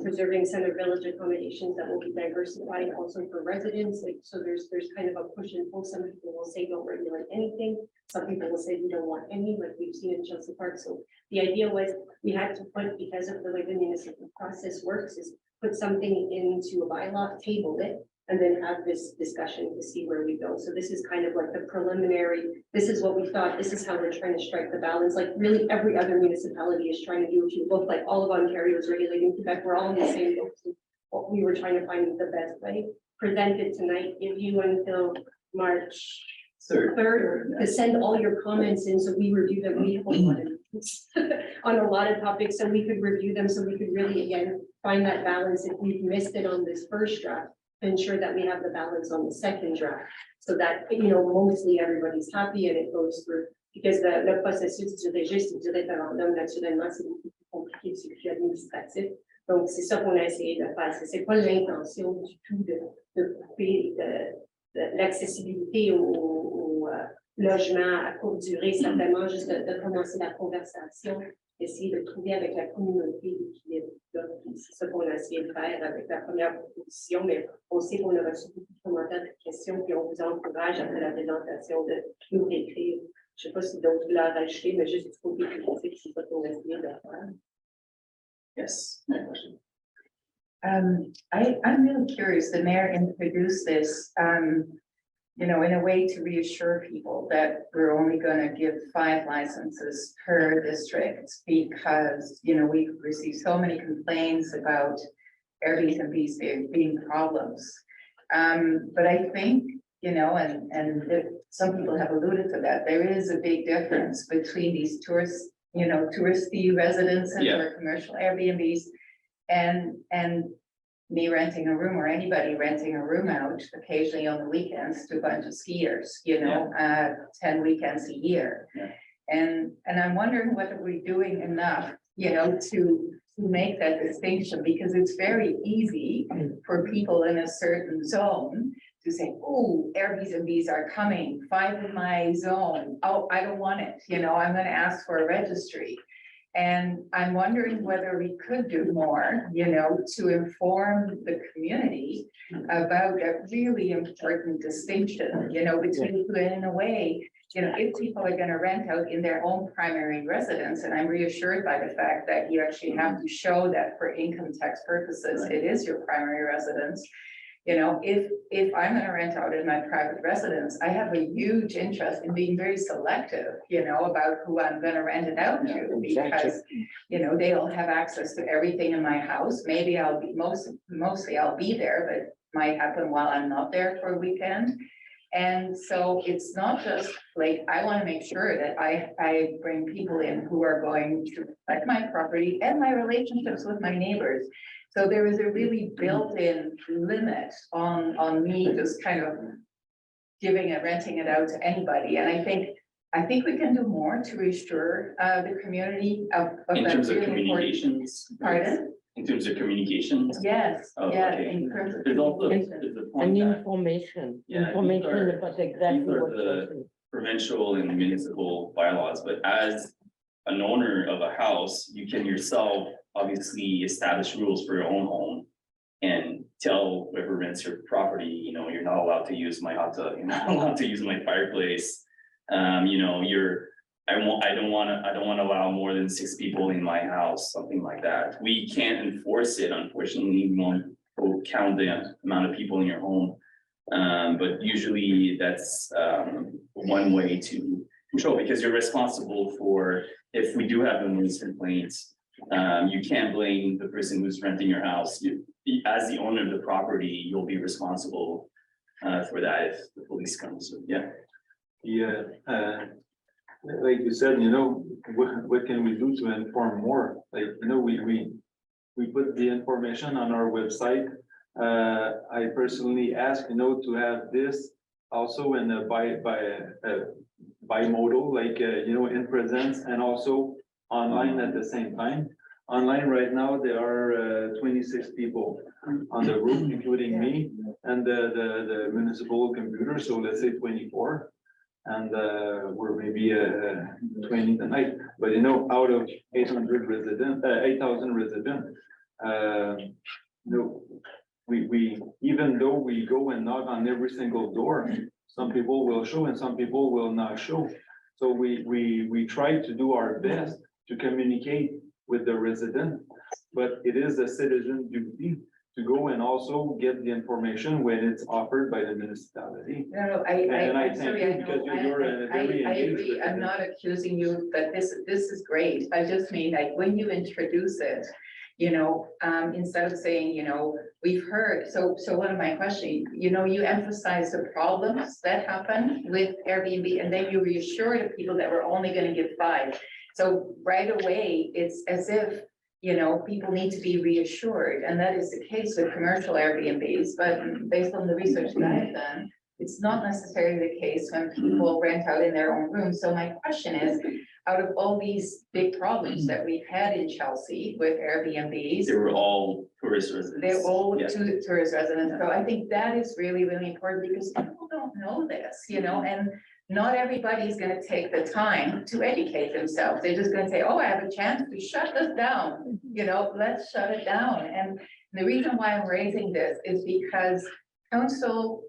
Preserving center village accommodations that will be diversified also for residents, like, so there's kind of a push and pull. Some people will say don't regulate anything, some people will say we don't want any, like we've seen in Chelsea Park. So the idea was we had to put, because of the way the municipal process works, is put something into a bylaw, table it, and then have this discussion to see where we go. So this is kind of like the preliminary, this is what we thought, this is how we're trying to strike the balance. Like really every other municipality is trying to do, if you look, like all of Ontario is regulating Quebec, we're all in the same boat. So what we were trying to find the best way, present it tonight, give you until March third to send all your comments in, so we review them. We have a lot of on a lot of topics, so we could review them, so we could really, again, find that balance. If we've missed it on this first draft, ensure that we have the balance on the second draft, so that, you know, mostly everybody's happy and it goes through, because le processus du registre du référendum, naturellement, c'est beaucoup plus compliqué que celui administratif. Donc, c'est ça qu'on a essayé de faire. C'est pas l'intention du tout de couper l'accessibilité au logement à courte durée, certainement juste de commencer la conversation, essayer de trouver avec la communauté l'équilibre. C'est ça qu'on a essayé de faire avec la première proposition, mais on sait qu'on a reçu beaucoup de commentaires, de questions, puis on vous encourage après la présentation de nous écrire. Je ne sais pas si d'autres voulaient rajouter, mais juste du côté critique, c'est ça qu'on a essayé de faire. Yes, no question. I'm really curious, the mayor introduced this, you know, in a way to reassure people that we're only going to give 5 licenses per district, because, you know, we've received so many complaints about Airbnbs being problems. But I think, you know, and some people have alluded to that, there is a big difference between these tourists, you know, touristy residences or commercial Airbnbs and me renting a room, or anybody renting a room out occasionally on the weekends to a bunch of skiers, you know, 10 weekends a year. Yeah. And I'm wondering whether we're doing enough, you know, to make that distinction, because it's very easy for people in a certain zone to say, oh, Airbnbs are coming, 5 in my zone. Oh, I don't want it. You know, I'm going to ask for a registry. And I'm wondering whether we could do more, you know, to inform the community about a really important distinction, you know, between, in a way, you know, if people are going to rent out in their own primary residence, and I'm reassured by the fact that you actually have to show that for income tax purposes, it is your primary residence. You know, if I'm going to rent out in my private residence, I have a huge interest in being very selective, you know, about who I'm going to rent it out to, because, you know, they'll have access to everything in my house. Maybe I'll be mostly I'll be there, but it might happen while I'm not there for a weekend. And so it's not just like, I want to make sure that I bring people in who are going to like my property and my relationships with my neighbors. So there is a really built-in limit on me just kind of renting it out to anybody. And I think we can do more to reassure the community of In that terms of really important- communications. Pardon? In terms of communications. Yes, Oh, yeah, okay. in terms of There's also communication. there's a And point that information, Yeah, information these are- about exactly these are what the- you're saying. provincial and municipal bylaws, but as an owner of a house, you can yourself obviously establish rules for your own home. And tell whoever rents your property, you know, you're not allowed to use my hot tub, you're not allowed to use my fireplace. You know, I don't wanna allow more than 6 people in my house, something like that. We can't enforce it, unfortunately, we won't count the amount of people in your home. But usually that's one way to control, because you're responsible for, if we do have a noise complaints, you can't blame the person who's renting your house. As the owner of the property, you'll be responsible for that if the police come. So, yeah. Yeah, like you said, you know, what can we do to inform more? Like, you know, we put the information on our website. I personally ask, you know, to have this also in a bimodal, like, in presence and also online at the same time. Online right now, there are 26 people on the group, including me and the municipal computer, so let's say 24. And we're maybe 20 tonight, but out of 800 residents, 8,000 residents, we even though we go and knock on every single door, some people will show and some people will not show. So we try to do our best to communicate with the resident, but it is a citizen duty to go and also get the information when it's offered by the municipality. No, And I I'm thank sorry, you I because know, you're very I engaged agree, with I'm it. not accusing you, but this is great. I just mean, like, when you introduce it, instead of saying, we've heard, so one of my questions, you emphasize the problems that happen with Airbnb, and then you reassure the people that we're only gonna give 5. So right away, it's as if, people need to be reassured, and that is the case with commercial Airbnbs, but based on the research that I've done, it's not necessarily the case when people rent out in their own rooms. So my question is, out of all these big problems that we've had in Chelsea with Airbnbs, They were all tourist residents. they're all Yeah. tourist residents. So I think that is really, really important because people don't know this, and not everybody's gonna take the time to educate themselves. They're just gonna say, oh, I have a chance to shut this down, let's shut it down. And the reason why I'm raising this is because council,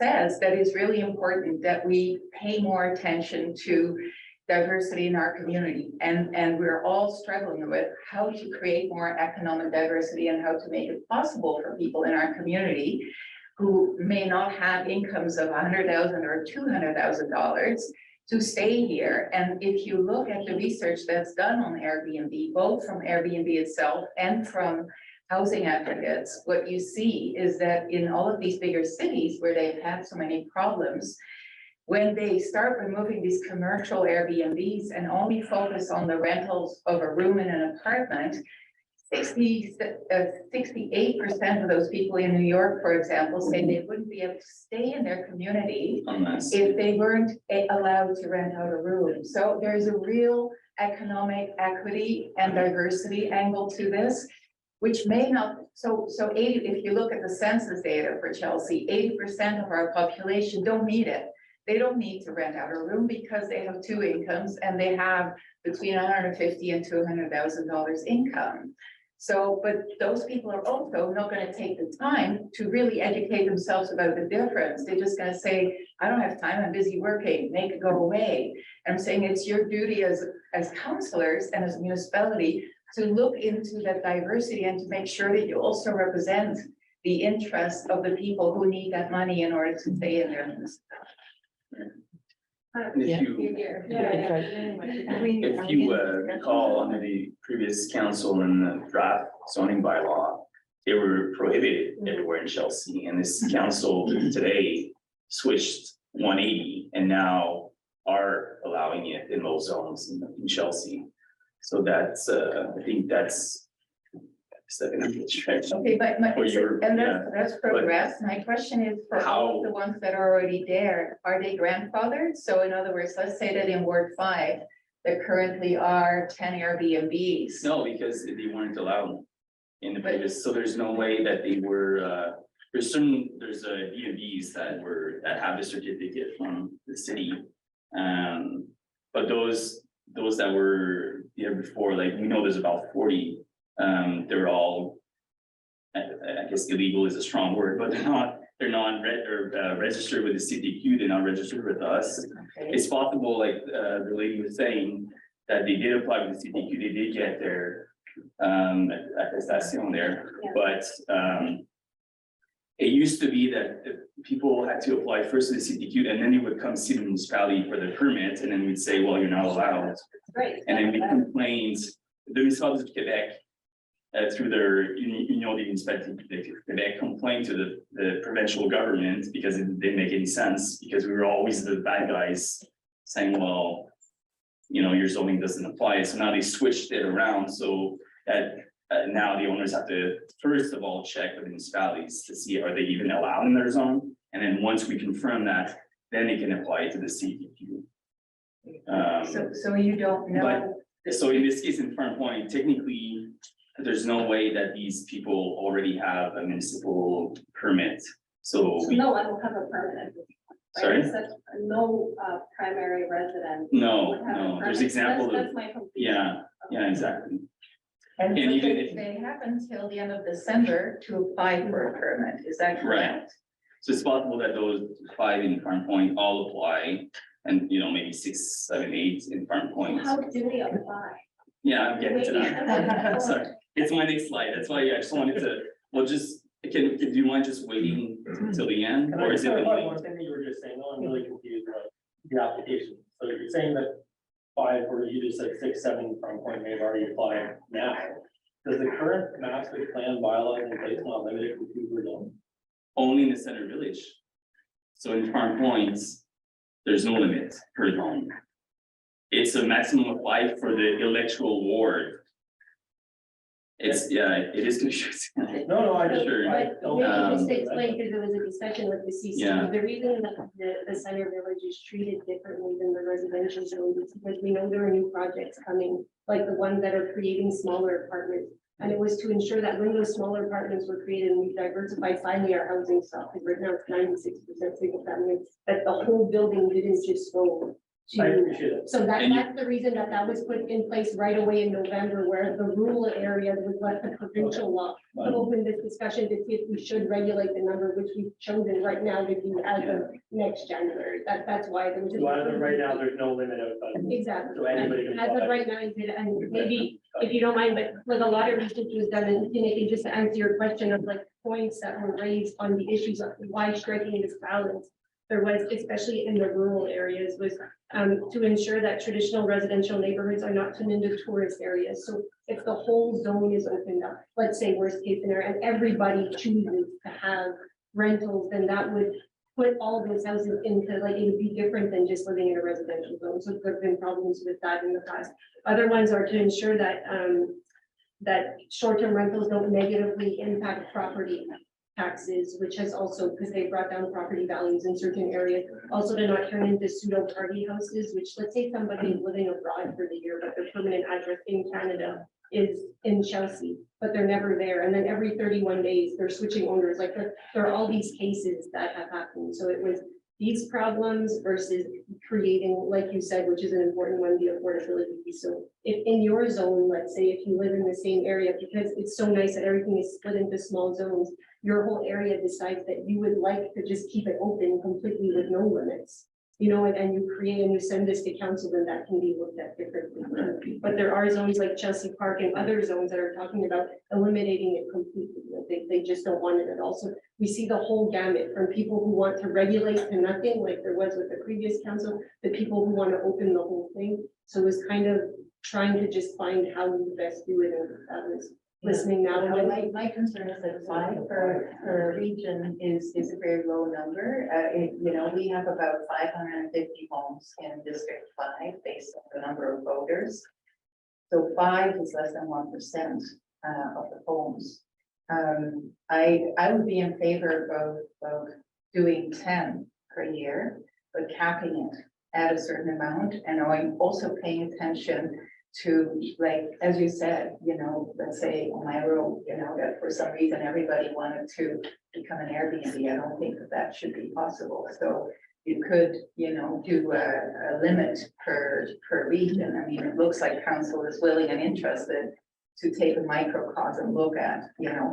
says that it's really important that we pay more attention to diversity in our community. And we're all struggling with how to create more economic diversity and how to make it possible for people in our community who may not have incomes of $100,000 or $200,000 to stay here. And if you look at the research that's done on Airbnb, both from Airbnb itself and from housing advocates, what you see is that in all of these bigger cities where they've had so many problems, when they start removing these commercial Airbnbs and only focus on the rentals of a room in an apartment, 68% of those people in New York, for example, say they wouldn't be able to stay in their community Unless, if they weren't allowed to rent out a room. So there's a real economic equity and diversity angle to this, which may not, so 80, if you look at the census data for Chelsea, 80% of our population don't need it. They don't need to rent out a room because they have 2 incomes and they have between $150,000 and $200,000 income. So, but those people are also not going to take the time to really educate themselves about the difference. They're just going to say, I don't have time, I'm busy working, make it go away. And I'm saying it's your duty as councillors and as a municipality to look into that diversity and to make sure that you also represent the interests of the people who need that money in order to stay in their municipality. and if you recall under the previous council and the draft zoning bylaw, they were prohibited everywhere in Chelsea, and this council today switched 180 and now are allowing it in those zones in Chelsea. So that's, I think that's stepping up the stretch. Okay, but For your- and yeah, that's progress. My question is for all of the ones that are already there, are they grandfathered? So in other words, let's say that in Ward 5, there currently are 10 Airbnbs. No, because they weren't allowed in the previous, so there's no way that they were, there's B&Bs that have the certificate from the city. But those that were there before, like, we know there's about 40, they're all, I guess illegal is a strong word, but they're not registered with the CTQ, they're not registered with us. Okay. It's possible, like, the lady was saying, that they did apply with the CTQ, they did get their, attestation there, but, it used to be that people had to apply first to the CTQ and then they would come see the municipality for the permit, and then we'd say, well, you're not allowed. Right. And then we complained, the municipalities of Quebec, through their, the municipality of Quebec complained to the provincial government because it didn't make any sense, because we were always the bad guys saying, well, your zoning doesn't apply. So now they switched it around so that now the owners have to, first of all, check with the municipalities to see are they even allowed in their zone? And then once we confirm that, then they can apply it to the CPQ. So you don't know, So in this case, in Farm Point, technically, there's no way that these people already have a municipal permit. So So we, no one will have a permit. Right? Sorry? Such no primary resident. no, would have a no, there's permit. example That's of, my complete. yeah, exactly. and And even so if- they have until the end of December to apply for a permit, is that correct? So it's possible that those 5 in Farm Point all apply, and maybe 6, 7, 8 in Farm Point. How do they apply? Yeah, I'm getting to that. Sorry, it's my next slide, that's why I just wanted to, do you mind just waiting till the end, Can or I is it? clarify one thing that you were just saying? No, I'm really confused about the application. So you're saying that 5, or you just said 6, 7 from point may have already applied now. Does the current master plan bylaws in place not limit it to 2 per zone? Only in the center village. So in Farm Points, there's no limit per zone. It's a maximum of 5 for the electoral ward. It is confusing. No, I just. Sure. I But don't- maybe just to explain, because there was a discussion with the CC, Yeah. the reason that the center village is treated differently than the residential zone is because we know there are new projects coming, like the ones that are creating smaller apartments. And it was to ensure that when those smaller apartments were created, and we diversified finally our housing stock, because right now it's 96% single family, that the whole building didn't just go I to. appreciate it. So And you- that's the reason that was put in place right away in November, where the rural areas would let the provincial law to open this discussion to see if we should regulate the number, which we've chosen right now to do as of next January. That's why there was. So as of right now, there's no limit of. Exactly. So anybody can And as of apply. right now, and maybe, if you don't mind, but like a lot of research was done, and Nick, just to answer your question of like points that were raised on the issues of why striking this balance. There was, especially in the rural areas, was to ensure that traditional residential neighborhoods are not turned into tourist areas. So if the whole zone is opened up, let's say worst case scenario, and everybody chooses to have rentals, then that would put all those houses into, like, it would be different than just living in a residential zone. So there have been problems with that in the past. Other ones are to ensure that that short-term rentals don't negatively impact property taxes, which has also, because they brought down property values in certain areas, also to not turn into pseudo party houses, which, let's say somebody is living abroad for the year, but their permanent address in Canada is in Chelsea, but they're never there. And then every 31 days, they're switching owners. Like there are all these cases that have happened. So it was these problems versus creating, like you said, which is an important one, the affordability piece. So if in your zone, let's say if you live in the same area, because it's so nice that everything is split into small zones, your whole area decides that you would like to just keep it open completely with no limits. And you create and you send this to council, then that can be looked at differently. But there are zones like Chelsea Park and other zones that are talking about eliminating it completely. They just don't want it at all. So we see the whole gamut from people who want to regulate to nothing, like there was with the previous council, the people who want to open the whole thing. So it was kind of trying to just find how we best do it. And that was listening now. My concern is that 5 per region is a very low number. We have about 550 homes in District 5 based on the number of voters. So 5 is less than 1% of the homes. I would be in favor of doing 10 per year, but capping it at a certain amount, and I'm also paying attention to, like, as you said, let's say on my road, that for some reason everybody wanted to become an Airbnb. I don't think that should be possible. So you could, do a limit per region. I mean, it looks like council is willing and interested to take a microcosm look at,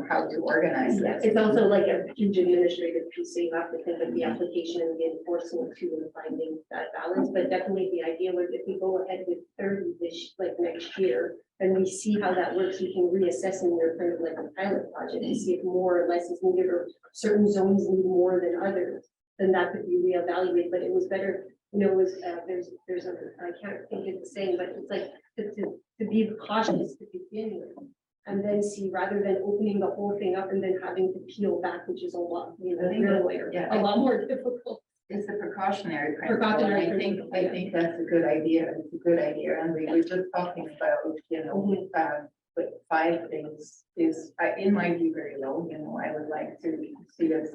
how to organize this. It's also like a huge administrative piece, so you have to think of the application and the enforcement too, and finding that balance. But definitely the idea was if we go ahead with 30 next year, and we see how that works, we can reassess in your kind of like a pilot project to see if more or less is needed, or certain zones need more than others. Then that could be reevaluated. But it was better, there's a, I can't think of the saying, but it's like to be cautious to begin with, and then see, rather than opening the whole thing up and then having to peel back, which is a lot, a lot more difficult. It's a precautionary principle. Precautionary I think that's a good idea. It's a good idea. And we were just talking about, But 5 things is, in my view, very low, you know, I would like to see us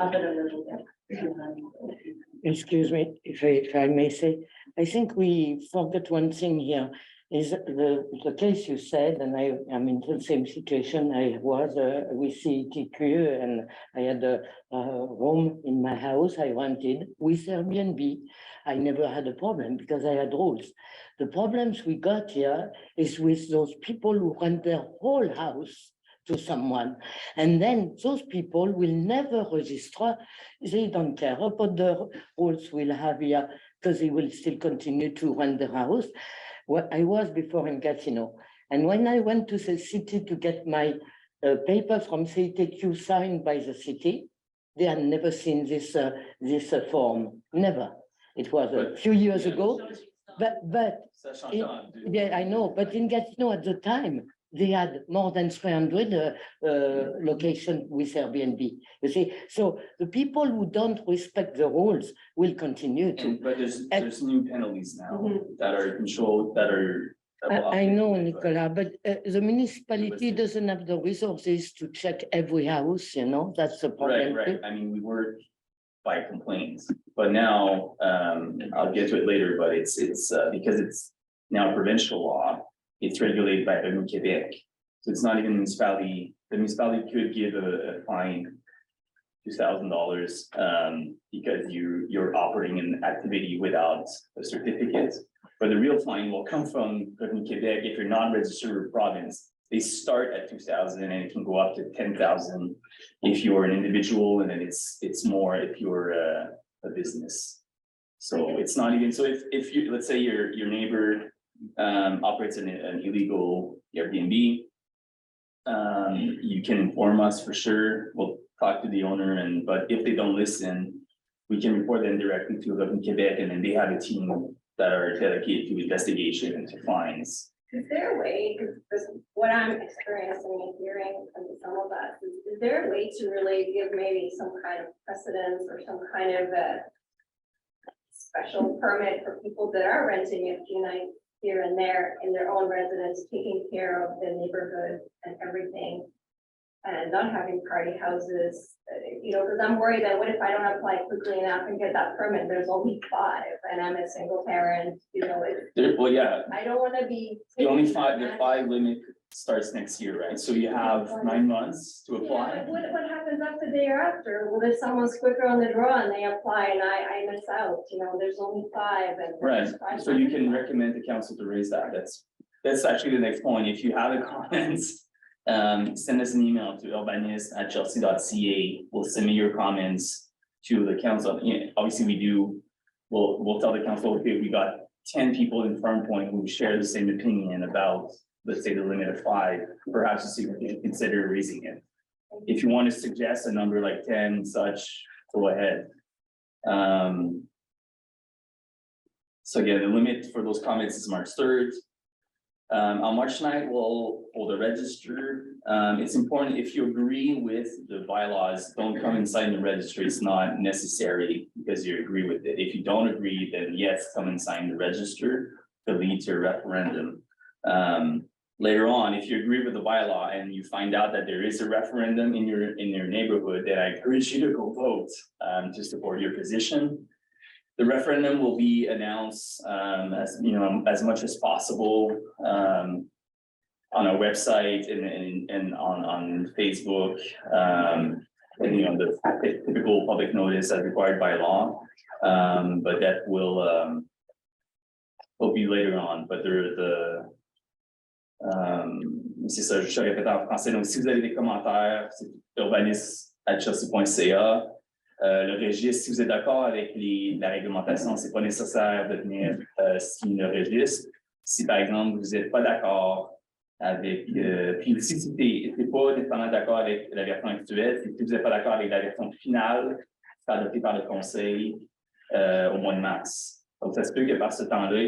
up it a little bit. Excuse me, if I may say, I think we forgot one thing here, is the case you said, and I'm in the same situation. I was with CTQ, and I had a room in my house I rented with Airbnb. I never had a problem because I had rules. The problems we got here is with those people who rent their whole house to someone. And then those people will never register. They don't care about the rules we'll have here because they will still continue to rent the house. Well, I was before in Gatineau. And when I went to the city to get my paper from CTQ signed by the city, they had never seen this form, never. It was a few years ago, but yeah, I know, but in Gatineau at the time, they had more than 300 locations with Airbnb, you see. So the people who don't respect the rules will continue to. But there's new penalties now that are controlled, that are. I know, Nicolas, but the municipality doesn't have the resources to check every house, you know, that's the problem. Right. I mean, we work by complaints, but now, I'll get to it later, but it's because it's now provincial law. It's regulated by the Quebec. So it's not even municipality. The municipality could give a fine $2,000 because you're operating an activity without a certificate. But the real fine will come from Quebec if you're not registered with province. They start at 2,000 and it can go up to 10,000 if you're an individual, and then it's more if you're a business. So it's not even, so if you, let's say your neighbor operates an illegal Airbnb, you can inform us for sure. We'll talk to the owner, but if they don't listen, we can report them directly to Quebec, and then they have a team that are dedicated to investigation and to fines. Is there a way, because what I'm experiencing and hearing from some of us, is there a way to really give maybe some kind of precedence or some kind of a special permit for people that are renting a few nights here and there in their own residence, taking care of the neighborhood and everything, and not having party houses, you know, because I'm worried that what if I don't apply quickly enough and get that permit, there's only 5 and I'm a single parent, you know, Well, yeah, I don't want to be. the 5 limit starts next year, right? So you have 9 months to Yeah, apply. but what happens after the year after? Well, if someone's quicker on the draw and they apply and I miss out, you know, there's only 5 and. Right, so you can recommend the council to raise that. That's actually the next point. If you have a comment, send us an email to urbanist@chelsea.ca. We'll send me your comments to the council. You know, obviously we'll tell the council, okay, we got 10 people in Farm Point who share the same opinion about, let's say, the limit of 5, perhaps you can consider raising it. If you want to suggest a number like 10 such, go ahead. So again, the limit for those comments is March 3rd. On March 9th, we'll hold a register. It's important, if you agree with the bylaws, don't come and sign the register. It's not necessary because you agree with it. If you don't agree, then yes, come and sign the register to lead to a referendum. Later on, if you agree with the bylaw and you find out that there is a referendum in your neighborhood, then I encourage you to go vote to support your position. The referendum will be announced as much as possible on our website and on Facebook, and the typical public notice as required by law. But that will be later on. But c'est ça, je répète en français. Donc, si vous avez des commentaires, c'est urbaniste@chelsea.ca. Le registre, si vous êtes d'accord avec la réglementation, c'est pas nécessaire de venir signer le registre. Si par exemple vous n'êtes pas d'accord avec, puis si tu n'es pas nécessairement d'accord avec la version actuelle, si vous n'êtes pas d'accord avec la version finale, c'est adopté par le conseil au mois de mars. Donc ça se peut que par ce temps-là,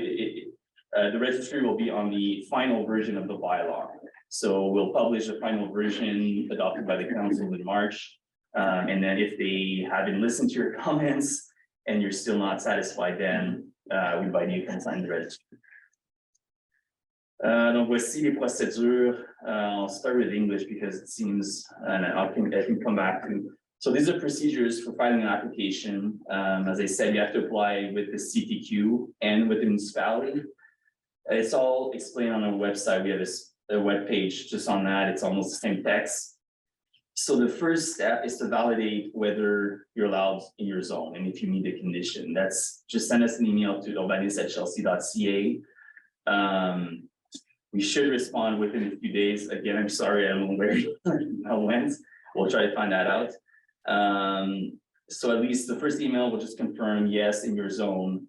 the registry will be on the final version of the bylaw. So we'll publish a final version adopted by the council in March. And then if they haven't listened to your comments and you're still not satisfied, then we invite you to sign the registry. Donc voici les procédures. I'll start with English because it seems, and I can come back to. So these are procedures for filing an application. As I said, you have to apply with the CTQ and with the municipality. It's all explained on our website. We have a web page just on that. It's almost the same text. So the first step is to validate whether you're allowed in your zone and if you meet the condition. That's just send us an email to urbanist@chelsea.ca. We should respond within a few days. Again, I'm sorry, I don't know where I went. We'll try to find that out. So at least the first email will just confirm, yes, in your zone,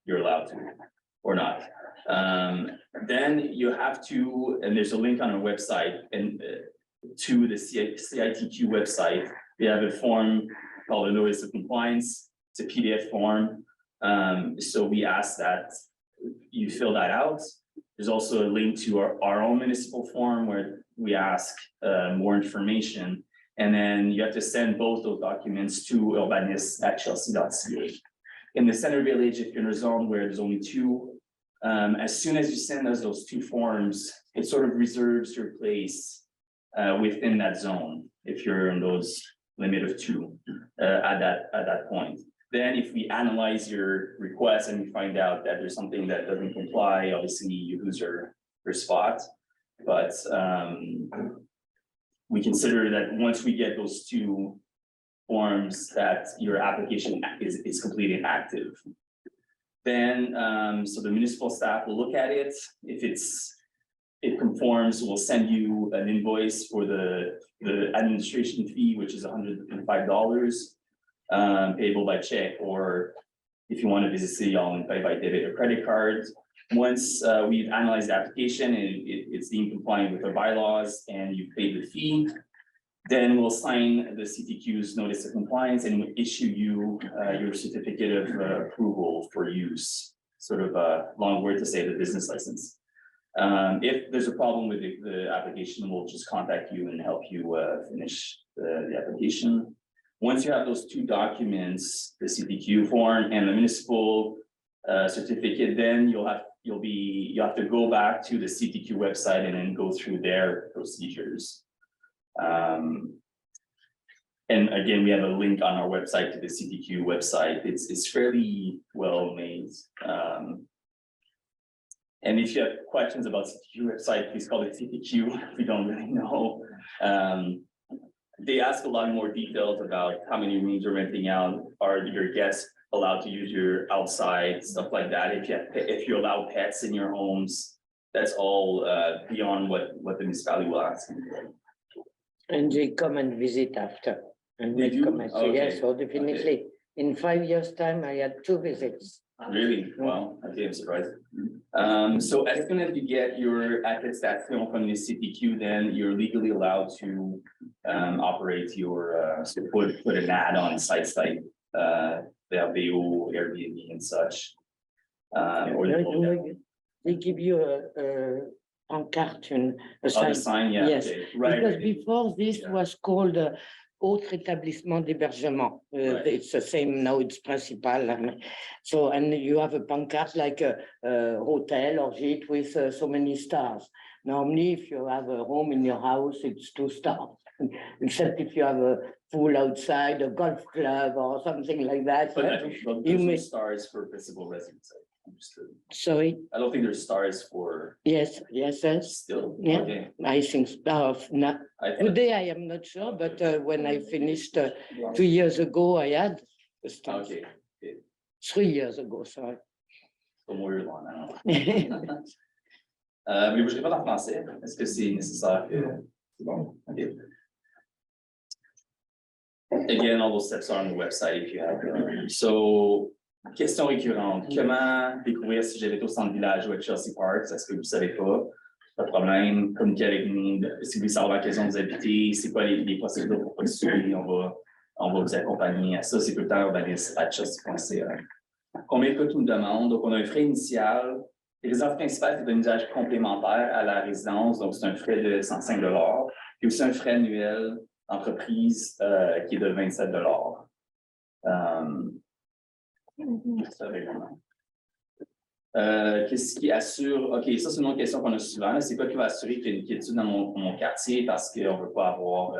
you're allowed to or not. Then you have to, and there's a link on our website and to the CITQ website. We have a form called a notice of compliance. It's a PDF form. So we ask that you fill that out. There's also a link to our own municipal form where we ask more information. And then you have to send both those documents to urbanist@chelsea.ca. In the center village, if you're in a zone where there's only two, as soon as you send us those two forms, it sort of reserves your place within that zone, if you're in those limit of two at that point. Then if we analyze your request and we find out that there's something that doesn't comply, obviously you lose your spot. But we consider that once we get those two forms that your application is completely active. Then, so the municipal staff will look at it. If it conforms, we'll send you an invoice for the administration fee, which is $105, payable by check, or if you want to visit City Hall and pay by debit or credit card. Once we've analyzed the application and it's deemed compliant with the bylaws and you've paid the fee, then we'll sign the CTQ's notice of compliance and we'll issue you your certificate of approval for use. Sort of a long word to say, the business license. If there's a problem with the application, we'll just contact you and help you finish the application. Once you have those two documents, the CTQ form and the municipal certificate, then you have to go back to the CTQ website and then go through their procedures. And again, we have a link on our website to the CTQ website. It's fairly well made. And if you have questions about CTQ website, please call the CTQ if you don't really know. They ask a lot more details about how many rooms you're renting out. Are your guests allowed to use your outside, stuff like that? If you allow pets in your homes, that's all beyond what the municipality will ask. And they come and visit after. And They they do? come and say, Okay. yes, so definitely. In 5 years' time, I had 2 visits. Really? Wow, okay, I'm surprised. So as soon as you get your attestation from the CTQ, then you're legally allowed to operate your, so put an ad on sites like VRBO, Airbnb and such. Or They give you a pancarte, a the sign. sign, yeah. Yes, okay, right. Because Okay. before this Yeah. was called autre établissement d'hébergement. Right. It's the same now, it's principal. So, and you have a pancarte like a hotel or gîte with so many stars. Normally, if you have a room in your house, it's 2 stars. Except if you have a pool outside, a golf club or something like that. But I don't, You there's no may- stars for principal residence. I understood. Sorry, I don't think there's stars for yes, still. Yeah. Okay. I think stars, not, I thought- today I am not sure, but when I finished 2 years ago, I had the stars. Okay, 3 years ago, sorry. au moins là, non. Voulez-vous que je répète en français? Est-ce que c'est nécessaire que c'est bon? Okay. Again, all those steps are on the website if you have them. So, question récurrente. Comment découvrir si j'habite au centre village ou à Chelsea Park? Est-ce que vous ne savez pas? Pas de problème. Communiquez avec nous. Si vous voulez savoir à quelle zone vous habitez, c'est quoi les procédures pour postuler, on va vous accompagner à ça. C'est tout le temps urbaniste@chelsea.ca. Combien coûte une demande? Donc, on a un frais initial. Les résidences principales, c'est un usage complémentaire à la résidence, donc c'est un frais de 105 $. Puis aussi un frais annuel entreprise qui est de 27 $. Ça, règlement. Qu'est-ce qui assure? OK, ça, c'est une autre question qu'on a souvent. là. C'est quoi qui va assurer qu'il y a une quiétude dans mon quartier parce qu'on ne veut pas avoir.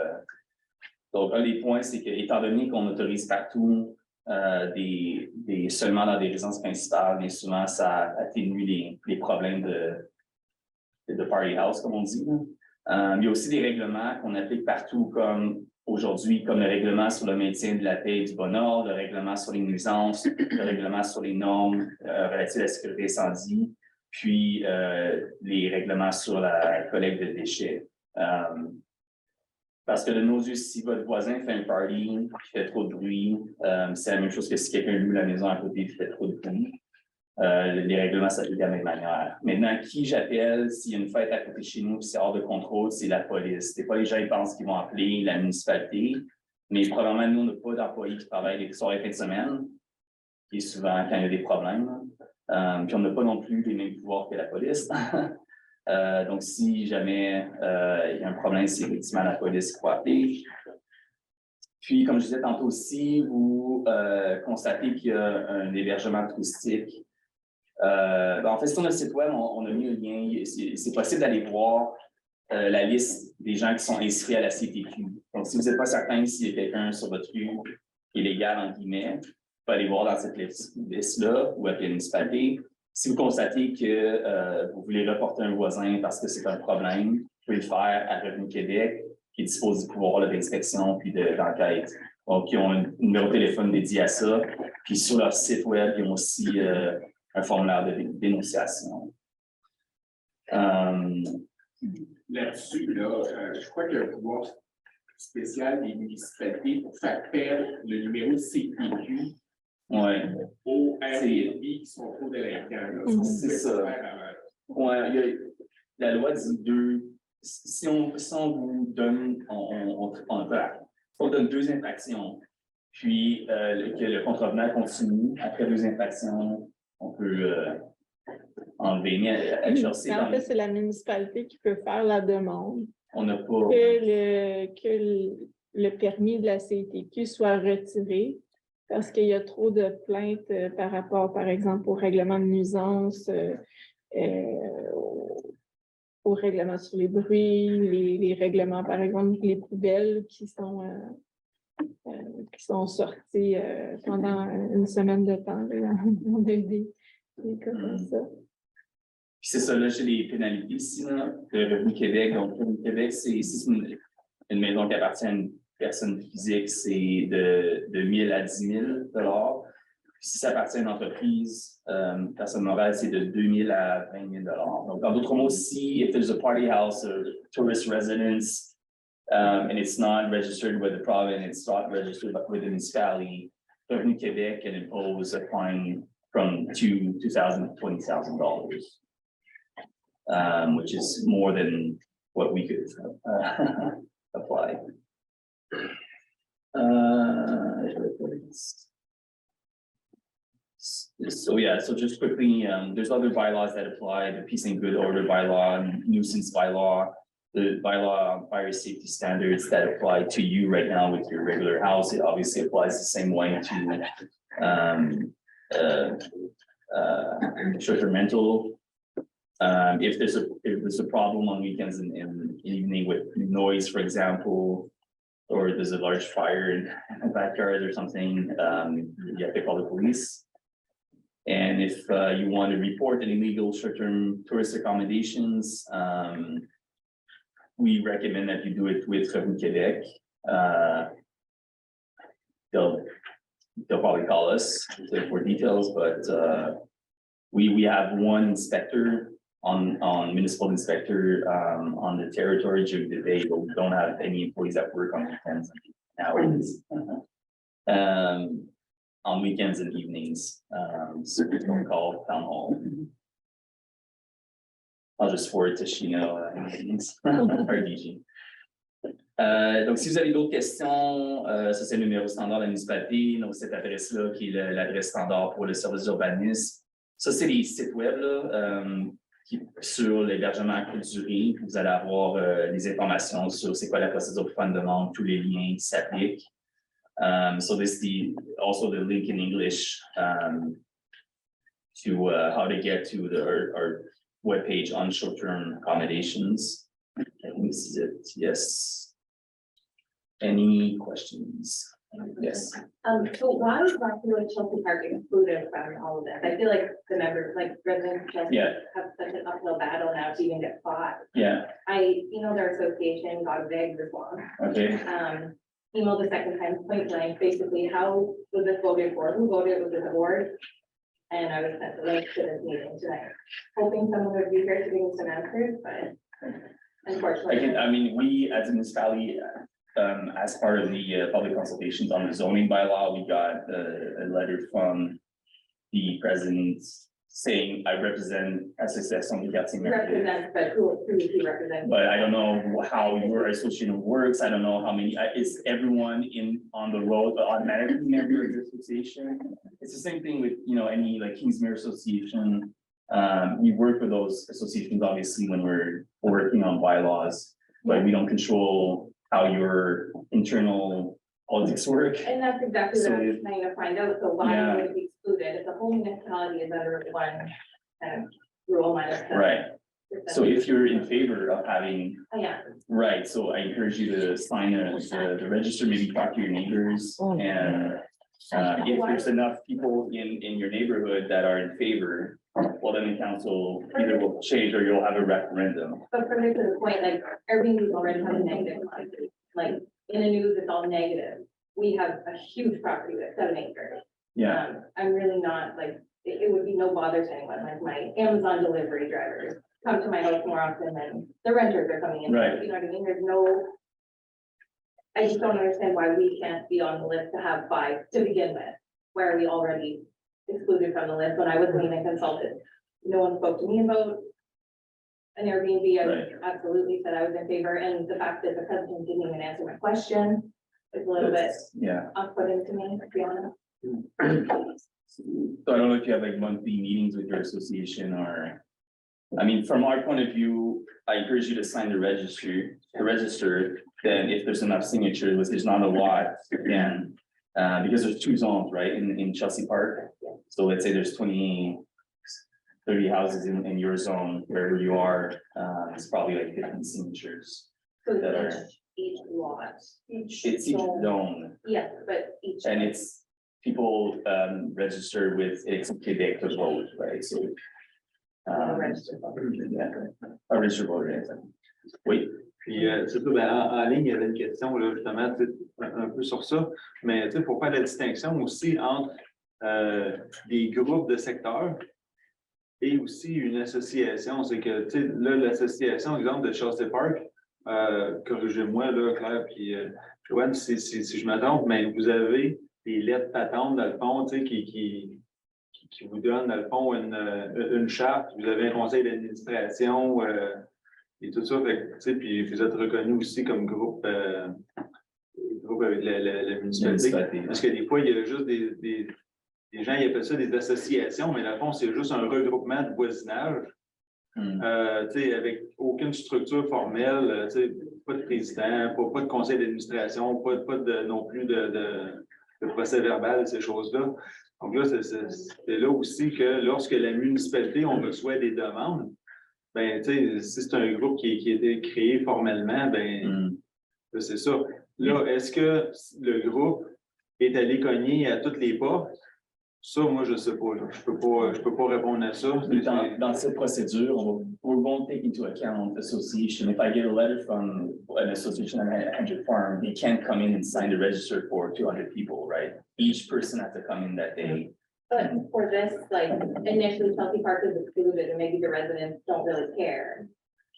Donc, un des points, c'est que, étant donné qu'on autorise partout seulement dans des résidences principales, bien souvent, ça atténue les problèmes de party house, comme on dit. Il y a aussi des règlements qu'on applique partout, comme aujourd'hui, comme le règlement sur le maintien de la paix et du bon ordre, le règlement sur les nuisances, le règlement sur les normes relatives à la sécurité incendie, puis les règlements sur la collecte de déchets. Parce que de nos yeux, si votre voisin fait un party, qui fait trop de bruit, c'est la même chose que si quelqu'un loue la maison à côté et fait trop de bruit. Les règlements s'appliquent de la même manière. Maintenant, qui j'appelle s'il y a une fête à côté de chez nous et c'est hors de contrôle, c'est la police. Des fois, les gens ils pensent qu'ils vont appeler la municipalité, mais probablement, nous, on n'a pas d'employés qui travaillent les soirs et fins de semaine, qui est souvent quand il y a des problèmes. Puis on n'a pas non plus les mêmes pouvoirs que la police. Donc, si jamais il y a un problème, c'est effectivement la police qu'il faut appeler. Puis, comme je disais tantôt aussi, vous constatez qu'il y a un hébergement touristique. En fait, sur notre site web, on a mis un lien. C'est possible d'aller voir la liste des gens qui sont inscrits à la CTQ. Donc, si vous n'êtes pas certain s'il y a quelqu'un sur votre rue qui est légal, en guillemets, vous pouvez aller voir dans cette liste-là ou appeler la municipalité. Si vous constatez que vous voulez reporter un voisin parce que c'est un problème, vous pouvez le faire à Revenu Québec, qui dispose du pouvoir d'inspection puis d'enquête. Donc, ils ont un numéro de téléphone dédié à ça. Puis sur leur site web, ils ont aussi un formulaire de dénonciation. Là-dessus, je crois qu'il y a un pouvoir spécial des municipalités pour faire perdre le numéro de CTQ aux Airbnb qui sont trop délinquants. C'est ça. Ouais, la loi dit si on vous donne, on donne 2 infractions, puis que le contrevenant continue, après 2 infractions, on peut enlever. Mais en fait, c'est la municipalité qui peut faire la demande. On n'a pas. Que le permis de la CTQ soit retiré parce qu'il y a trop de plaintes par rapport, par exemple, au règlement de nuisance, au règlement sur les bruits, les règlements, par exemple, les poubelles qui sont sortis pendant une semaine de temps. On a eu des cas comme ça. Puis c'est ça, là, j'ai les pénalités ici, là, de Revenu Québec. Donc, Revenu Québec, si c'est une maison qui appartient à une personne physique, c'est de 1 000 à 10 000 $. Puis si ça appartient à une entreprise, personne morale, c'est de 2 000 à 20 000 $. Donc, en d'autres mots, if there's a party house or tourist residence, and it's not registered with the province, it's not registered with the municipality, Revenu Québec can impose a fine from $2,000 to $20,000. Which is more than what we could apply. So just quickly, there's other bylaws that apply, the peace and good order bylaw, nuisance bylaw, the bylaw on fire safety standards that apply to you right now with your regular house. It obviously applies the same way to short-term rental. If there's a problem on weekends and evening with noise, for example, or there's a large fire in a backyard or something, you have to call the police. And if you want to report an illegal short-term tourist accommodations, we recommend that you do it with Revenu Québec. They'll probably call us for details, but we have one inspector on municipal inspector on the territory during the day, but we don't have any employees that work on weekends nowadays. On weekends and evenings, so we don't call town hall. I'll just forward to Shino our DG. Donc, si vous avez d'autres questions, ça c'est le numéro standard de la municipalité, donc cette adresse-là qui est l'adresse standard pour le service d'urbanisme. Ça, c'est les sites web là, sur l'hébergement à courte durée. Vous allez avoir les informations sur c'est quoi la procédure pour faire une demande, tous les liens qui s'appliquent. So this is also the link in English to how to get to our webpage on short-term accommodations. I think this is it, yes. Any questions? Yes, So why is Visionnez Chelsea Park excluded from all of this? I feel like the members, like residents of Chelsea Yeah. have such an uphill battle now to even get spot. yeah, Their association got a big response. okay, Emailed the second time point blank, basically, how was this voted for? Who voted? Was it the board? And I was sent the link to this meeting tonight, hoping someone would be here to give me some answers, but unfortunately. I mean, we as a municipality, as part of the public consultations on the zoning bylaw, we got a letter from the president saying, I represent association du quartier Mercure. Represents, but who he represents. But I don't know how your association works. I don't know how many, is everyone on the road automatically member of the association? It's the same thing with, any like Kingsmere Association. We work with those associations, obviously, when we're working on bylaws, but we don't control how your internal politics work. And that's exactly what I was So- trying to find out, so why Yeah. would it be excluded, if the whole municipality is under one kind of rule minus. the Right, percent. so if you're in favor of having, Oh, yeah, right, so I encourage you to sign the register, maybe talk to your neighbors and. If there's enough people in your neighborhood that are in favor, well, then the council either will change or you'll have a referendum. but further to the point, like, Airbnb already has a negative, like, in the news, it's all negative. We have a huge property with 7 acres. Yeah, I'm really not, like, it would be no bother to anyone, like my Amazon delivery drivers come to my house more often than the renters are coming in. Right. You know what I mean? There's no. I just don't understand why we can't be on the list to have 5 to begin with, where are we already excluded from the list when I wasn't even consulted. No one spoke to me about an Airbnb. I Right. absolutely said I was in favor, and the fact that the president didn't even answer my question is a little bit yeah. off-putting to me, to be honest. So I don't know if you have like monthly meetings with your association or. I mean, from our point of view, I encourage you to sign the register, then if there's enough signatures, which there's not a lot, again. Because there's 2 zones, right, in Chelsea Park. So let's say there's 30 houses in your zone, wherever you are, it's probably like 15 signatures. So That it's are- each lot, It's each zone, yes, but each. and it's people register with it's Quebec to vote, right, so. Registered Yeah, a registered voter, yes. Oui, Puis, c'est ça, ben, en ligne, il y avait une question, là, justement, tu sais, un peu sur ça, mais tu sais, pour faire la distinction aussi entre des groupes de secteurs et aussi une association. C'est que, tu sais, là, l'association, exemple de Chelsea Park, corrigez-moi, là, Claire, puis Joanne, si je me trompe, mais vous avez des lettres patentes, dans le fond, tu sais, qui vous donnent, dans le fond, une charte, vous avez un conseil d'administration, et tout ça, fait, tu sais, puis vous êtes reconnu aussi comme groupe avec la municipalité. Parce que des fois, il y a juste des gens, ils appellent ça des associations, mais dans le fond, c'est juste un regroupement de voisinage. Tu sais, avec aucune structure formelle, tu sais, pas de président, pas de conseil d'administration, pas non plus de procès verbal, ces choses-là. Donc là, c'est là aussi que lorsque la municipalité, on reçoit des demandes, ben, tu sais, si c'est un groupe qui a été créé formellement, ben, c'est ça. Là, est-ce que le groupe est allé cogner à toutes les portes? Ça, moi, je sais pas. Là. Je peux pas répondre à ça. dans cette procédure, we won't take into account association. If I get a letter from an association at 100 Farm, they can't come in and sign the register for 200 people, right? Each person has to come in that day. But for this, like, initially Chelsea Park is excluded and maybe the residents don't really care.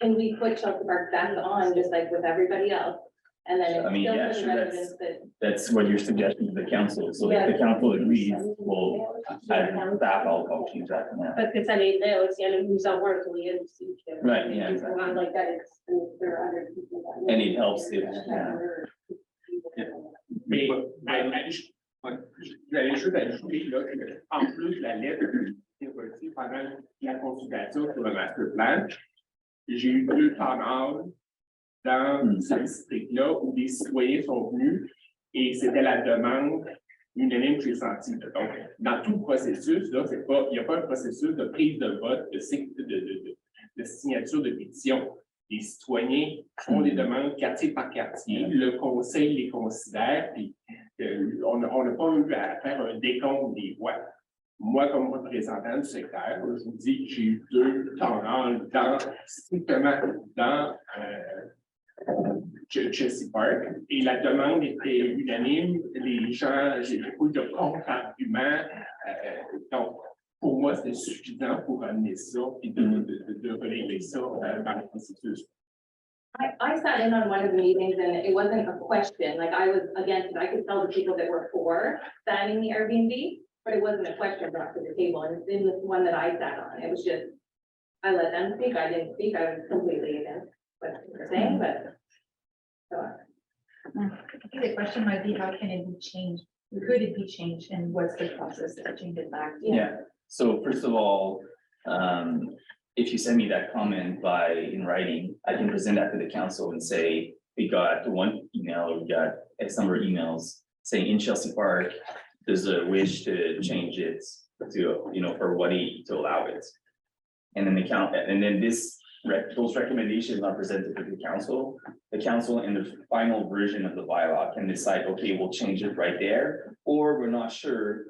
Can we put Chelsea Park back on just like with everybody else? And then I it's mean, still yeah, for the sure, residents that. That's what you're suggesting to the council. So if the council agrees, we'll add staff, I'll change that from that. Parce que ça les aide aussi à nous avoir un aussi. Right, yeah, It's not like that, it's, there are other people that. And it helps if, yeah. Mais j'allais juste ajouter là, que, en plus de la lettre qui a été reçue pendant la consultation sur le master plan, j'ai eu 2 temps dans ce district-là où des citoyens sont venus et c'était la demande unanime, j'ai senti. Donc, dans tout le processus, là, c'est pas, il n'y a pas un processus de prise de vote, de signature de pétition. Les citoyens font des demandes quartier par quartier, le conseil les considère, puis on n'a pas eu à faire un décompte des voix. Moi, comme représentant du secteur, je vous dis que j'ai eu 2 temps strictement dans Chelsea Park, et la demande était unanime. Les gens, j'ai beaucoup de contre-arguments. Donc, pour moi, c'était suffisant pour amener ça et de régler ça dans le processus. I sat in on one of the meetings and it wasn't a question, like I was against it. I could tell the people that were for banning the Airbnb, but it wasn't a question brought to the table. And in this one that I sat on, it was just, I let them speak, I didn't speak, I was completely against what they're saying, but. So. I think the question might be, how can it be changed? Could it be changed and what's the process to change it back? Yeah, so first of all, if you send me that comment in writing, I can present that to the council and say, we got one email, or we got X number of emails saying in Chelsea Park, there's a wish to change it to, for 180 to allow it. And then those recommendations are presented to the council. The council in the final version of the bylaw can decide, okay, we'll change it right there, or we're not sure.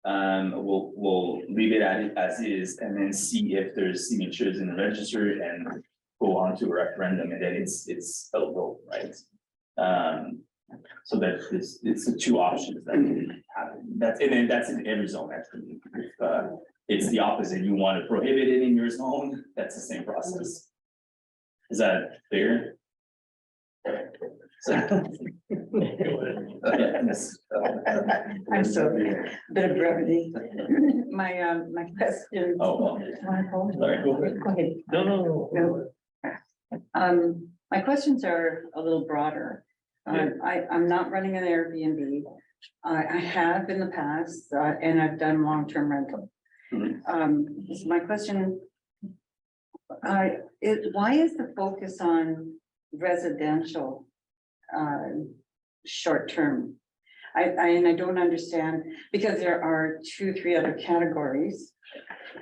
We'll leave it as is and then see if there's signatures in the register and go on to a referendum, and then it's a vote, right? So that it's the 2 options that can happen. That's in every zone, actually. If it's the opposite, you want to prohibit it in your zone, that's the same process. Is that clear? I'm sorry, bit of brevity. My question. Oh, well. Sorry. Go ahead. No. My questions are a little broader. I'm not running an Airbnb. I have in the past, and I've done long-term rental. So my question, why is the focus on residential short-term? And I don't understand, because there are 2-3 other categories.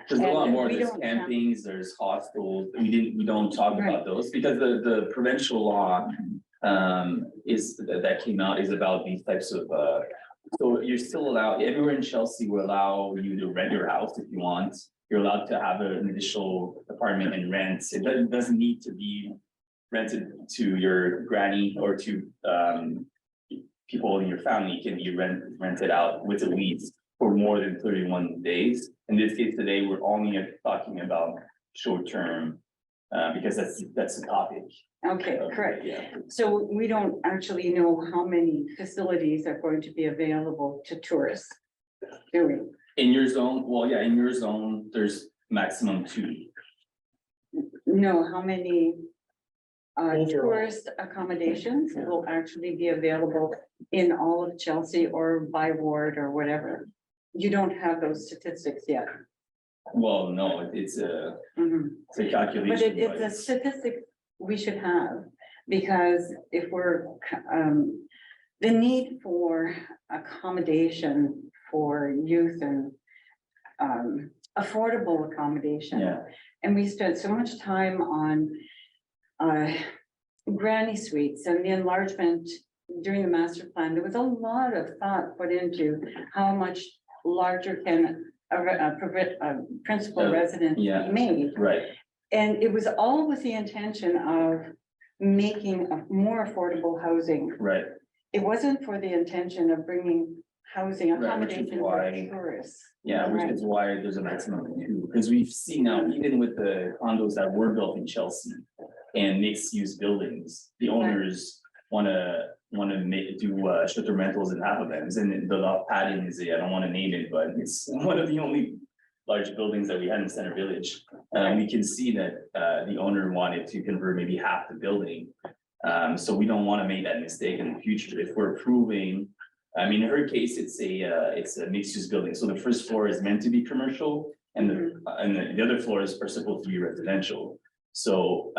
There's a lot And more, we there's don't have- campings, there's hostels, we don't talk about those, because the provincial law that came out is about these types of, so you're still allowed, everywhere in Chelsea will allow you to rent your house if you want. You're allowed to have an additional apartment and rent. It doesn't need to be rented to your granny or to people in your family. It can be rented out with a lease for more than 31 days. In this case today, we're only talking about short-term because that's the topic. Okay, correct. Yeah. So we don't actually know how many facilities are going to be available to tourists, do we? In your zone, well, yeah, in your zone, there's maximum 2. Know how many Overall. tourist accommodations will actually be available in all of Chelsea or by ward or whatever? You don't have those statistics yet. Well, no, it's a calculation. But it's a statistic we should have, because if we're, the need for accommodation for youth and affordable accommodation. Yeah. And we spent so much time on granny suites and the enlargement during the master plan. There was a lot of thought put into how much larger can a principal residence be made. Right. And it was all with the intention of making a more affordable housing. Right. It wasn't for the intention of bringing housing Right, which is accommodation for why- tourists. Yeah, which is why there's a maximum of 2, because we've seen now, even with the condos that were built in Chelsea and mixed-use buildings, the owners wanna do short-term rentals in half of them, and the law padding is, I don't wanna name it, but it's one of the only large buildings that we had in Center Village. We can see that the owner wanted to convert maybe half the building. So we don't wanna make that mistake in the future. If we're approving, I mean, in her case, it's a mixed-use building, so the first floor is meant to be commercial, and the other floors are supposed to be residential. So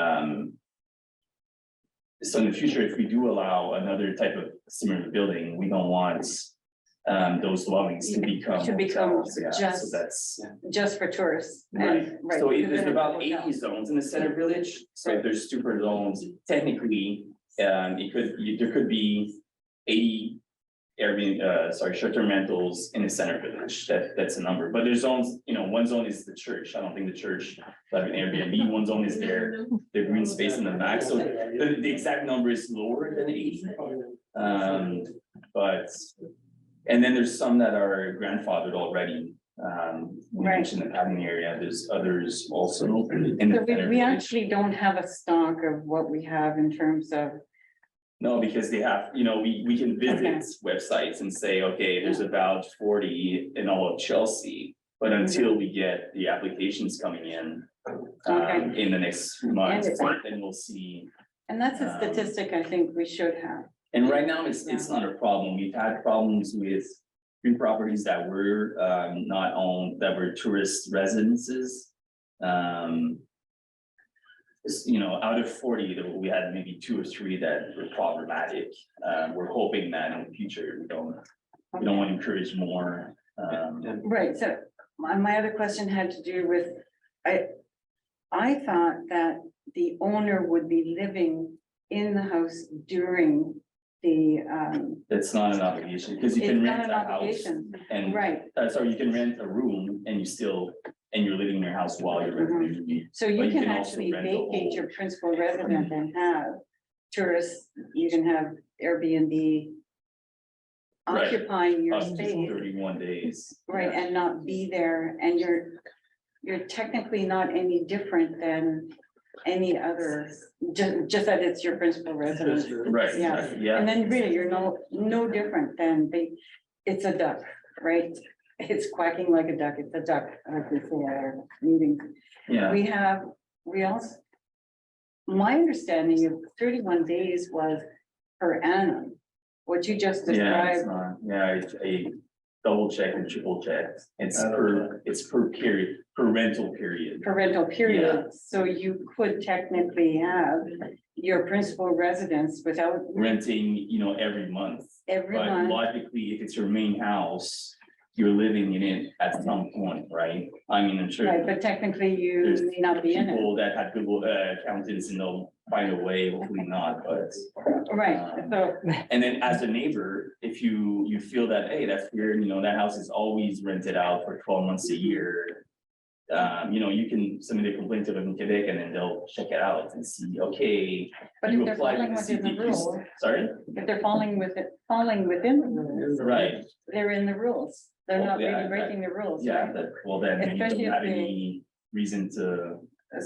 so in the future, if we do allow another type of similar building, we don't want those dwellings to become. To become hotels. Yeah, so just- that's. just for tourists. and- Right, so because there's then about it's a hotel. 80 zones in the center village, so if there's super zones, technically, there could be 80. Airbnb, short-term rentals in the center village, that's a number, but there's zones, one zone is the church, I don't think the church, but an Airbnb, one zone is their green space in the back, so the exact number is lower than 80. But, and then there's some that are grandfathered already. We Right. mentioned the padding area, there's others also in the So center we village. actually don't have a stock of what we have in terms of, No, because they have, we can visit websites and say, okay, there's about 40 in all of Chelsea. But until we get the applications coming in the next month, then we'll see. and that's a statistic I think we should have. And right now, it's not a problem. We've had problems with 3 properties that were not owned, that were tourist residences. Out of 40, we had maybe 2 or 3 that were problematic. We're hoping that in the future, we don't want to encourage more. Right, so my other question had to do with, I thought that the owner would be living in the house during the, That's not an obligation, because you it's can not rent an a house obligation, and, right? sorry, you can rent a room and you're living in your house while you're renting. So But you you can can also actually rent a vacate whole- your principal resident and have tourists, you can have Airbnb Right. occupying your Up to space, 31 days. right, and not be there, and you're technically not any different than any other, just that it's your principal residence. Right, Yeah. exactly, yeah. And then really, you're no different than it's a duck, right? It's quacking like a duck, it's a duck, like we say at our meetings. Yeah, We also, my understanding of 31 days was per annum. What you just yeah, it's described, not, I double check and triple check. It's per period, per rental period. per rental Yeah. period, so you could technically have your principal residence without Renting, every month. But everyone. logically, if it's your main house, you're living in it at some point, right? I mean, I'm sure. Right, but technically you There's may not be in it. people that have Google accountants and they'll find a way, hopefully not, but. Right, so, And then as a neighbor, if you feel that, hey, that's weird, that house is always rented out for 12 months a year. You can submit a complaint to them in Quebec and then they'll check it out and see, okay. but you if they're applied falling to within the CPQ. rules, Sorry, if they're falling within the rules, right, they're in the rules. They're not Yeah, really breaking the rules, yeah, right? well, then you Especially don't if have they- any reason to,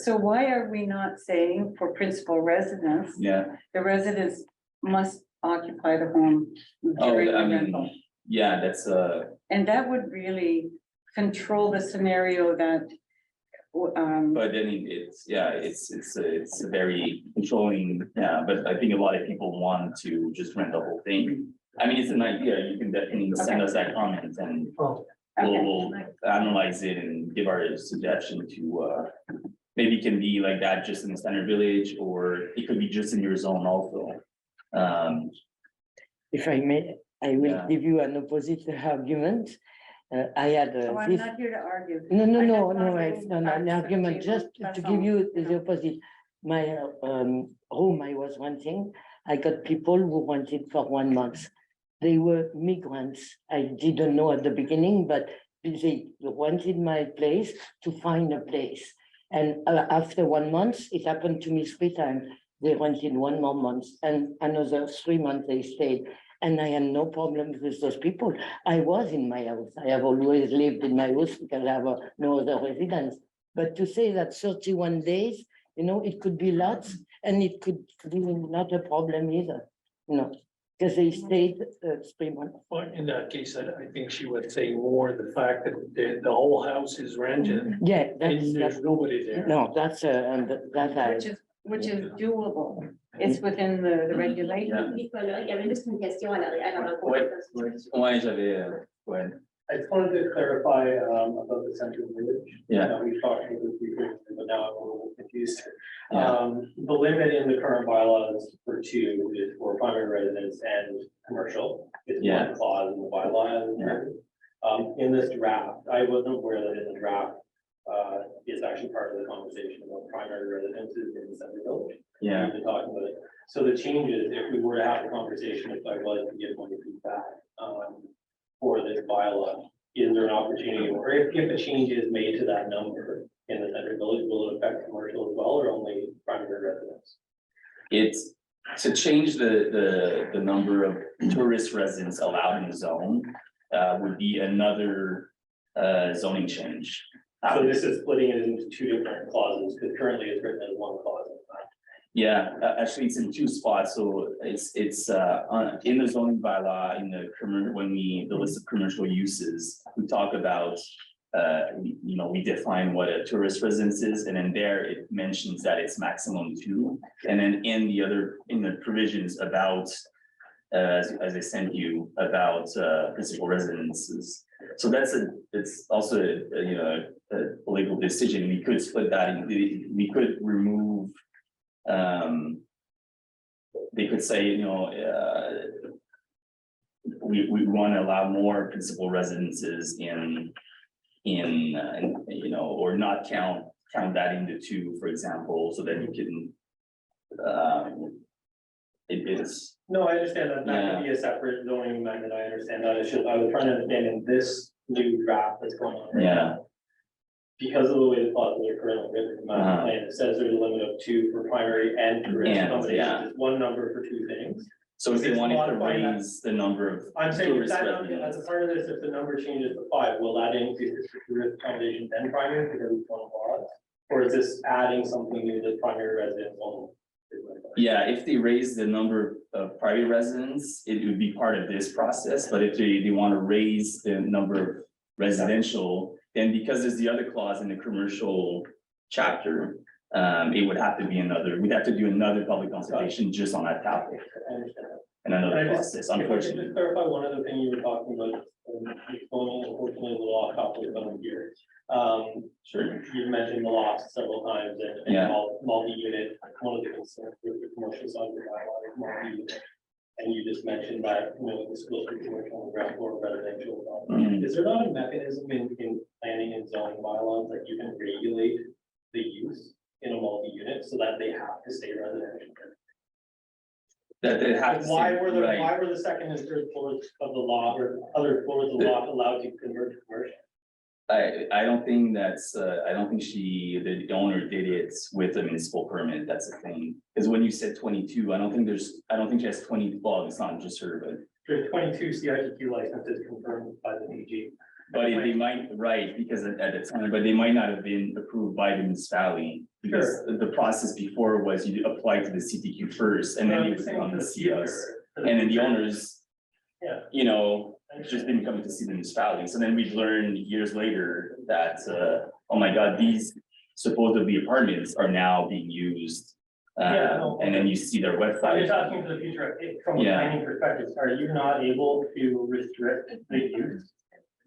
So why are we not saying for principal residence, yeah. the residents must occupy the home Oh, during I the mean, rental? yeah, that's And that would really control the scenario that, but then it's a very controlling, yeah, but I think a lot of people want to just rent the whole thing. I mean, it's an idea, you can definitely send us that comment and we'll analyze it and give our suggestion to, maybe it can be like that just in the center village, or it could be just in your zone also. If I may, I will Yeah. give you an opposite argument. I had oh, I'm this. not here to argue. No, I no, just no, want no, to it's bring not an facts to the argument, table, just that's to all, give you you the know. opposite. My room I was renting, I got people who wanted for 1 month. They were migrants. I didn't know at the beginning, but they wanted my place to find a place. And after 1 month, it happened to me 3 times. They rented 1 more month and another 3 months they stayed. And I had no problems with those people. I was in my house. I have always lived in my house because I have no other residence. But to say that 31 days, it could be lots and it could be not a problem either, because they stayed 3 months. Well, in that case, I think she would say more the fact that the whole house is rented Yeah, and that's, there's nobody there. no, that's, and that Which is doable. It's within the regulation. Nicolas, il y avait juste une question en arrière avant qu'on Ouais, passe. ouais, j'avais, ouais. I just wanted to clarify about the central village. Yeah. We've talked about this before, but now I'm a little confused. The limit in the current bylaws for two is for primary residence and commercial. It's Yeah. one clause in the bylaw. In this draft, I wasn't aware that in the draft is actually part of the conversation about primary residences in the central village. Yeah. We've been talking about it. So the changes, if we were to have a conversation, if I was to give one feedback, for this bylaw, is there an opportunity, or if a change is made to that number in the central village, will it affect commercial as well, or only primary residence? It's to change the number of tourist residents allowed in the zone, would be another, zoning change. So this is splitting it into two different clauses, because currently it's written as one clause. Yeah, actually, it's in two spots, so it's in the zoning bylaw, in the the list of commercial uses, we talk about. We define what a tourist residence is, and then there it mentions that it's maximum 2. And then in the provisions about, as I sent you, about principal residences. So it's also, a legal decision. We could split that, we could remove. They could say, we want to allow more principal residences or not count that into 2, for example, so that you can. It is. No, I understand that, that could be a separate zoning amendment, I understand that, it's just, I was trying to understand in this new draft that's going on. right now, because of the way the clauses are currently written, in the master plan, it says there's a limit of 2 for primary and tourist accommodations, it's one number for 2 things. So if they It's wanted to modifying that. raise the number of. I'm saying if tourist that number, residents- as a part of this, if the number changes to 5, will that increase the tourist accommodations and primary because it's one clause? Or is this adding something new to primary residence only? Yeah, if they raise the number of private residents, it would be part of this process, but if they want to raise the number of residential, then because there's the other clause in the commercial chapter, it would have to be we'd have to do another public consultation just on that topic. I understand. And another And I process, If I could unfortunately. just clarify one other thing you were talking about, it's going unfortunately a little off topic, but I'm here. Sure. You've mentioned the loft several times and Yeah. multi-unit, one of the concerns with the commercial side of the bylaw is multi-unit. And you just mentioned that, the split between commercial and ground floor residential. Mhm. Is there not a mechanism in planning and zoning bylaws that you can regulate the use in a multi-unit so that they have to stay residential? That they have to. Why say, were the, right. why were the second and third floors of the law or other floors of the law allowed to convert to commercial? I don't think I don't think the owner did it with a municipal permit, that's the thing. Because when you said 22, I don't think she has 20, well, it's not just her, but. There's 22 CITQ licenses confirmed by the DG. But they might, right, because at the time, but they might not have been approved by the municipality. Because the process before was you apply to the CTQ first, and then you would come to see us. And then the owners, Yeah. just didn't come to see the municipality. So then we've learned years later that, oh my God, these supposedly apartments are now being used. And then you see their I'm website. just asking for the future, from a Yeah. planning perspective, are you not able to restrict the use?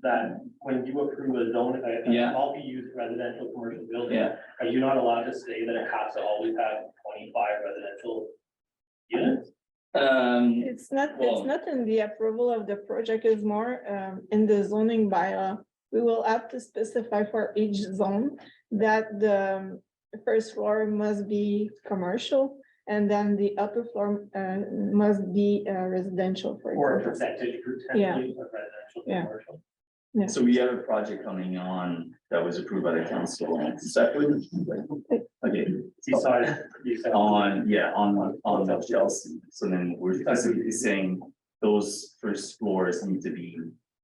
That when you approve a zone, Yeah. multi-use residential commercial building, Yeah, are you not allowed to say that it has to always have 25 residential units? It's not Well- in the approval of the project, it's more in the zoning bylaw. We will have to specify for each zone that the first floor must be commercial and then the upper floor must be residential, for Or a example. percentage Yeah. of residential Yeah. commercial? so we have a project coming on that was approved by the council. Separate. Okay. On the Chelsea, so then we're specifically saying those first floors need to be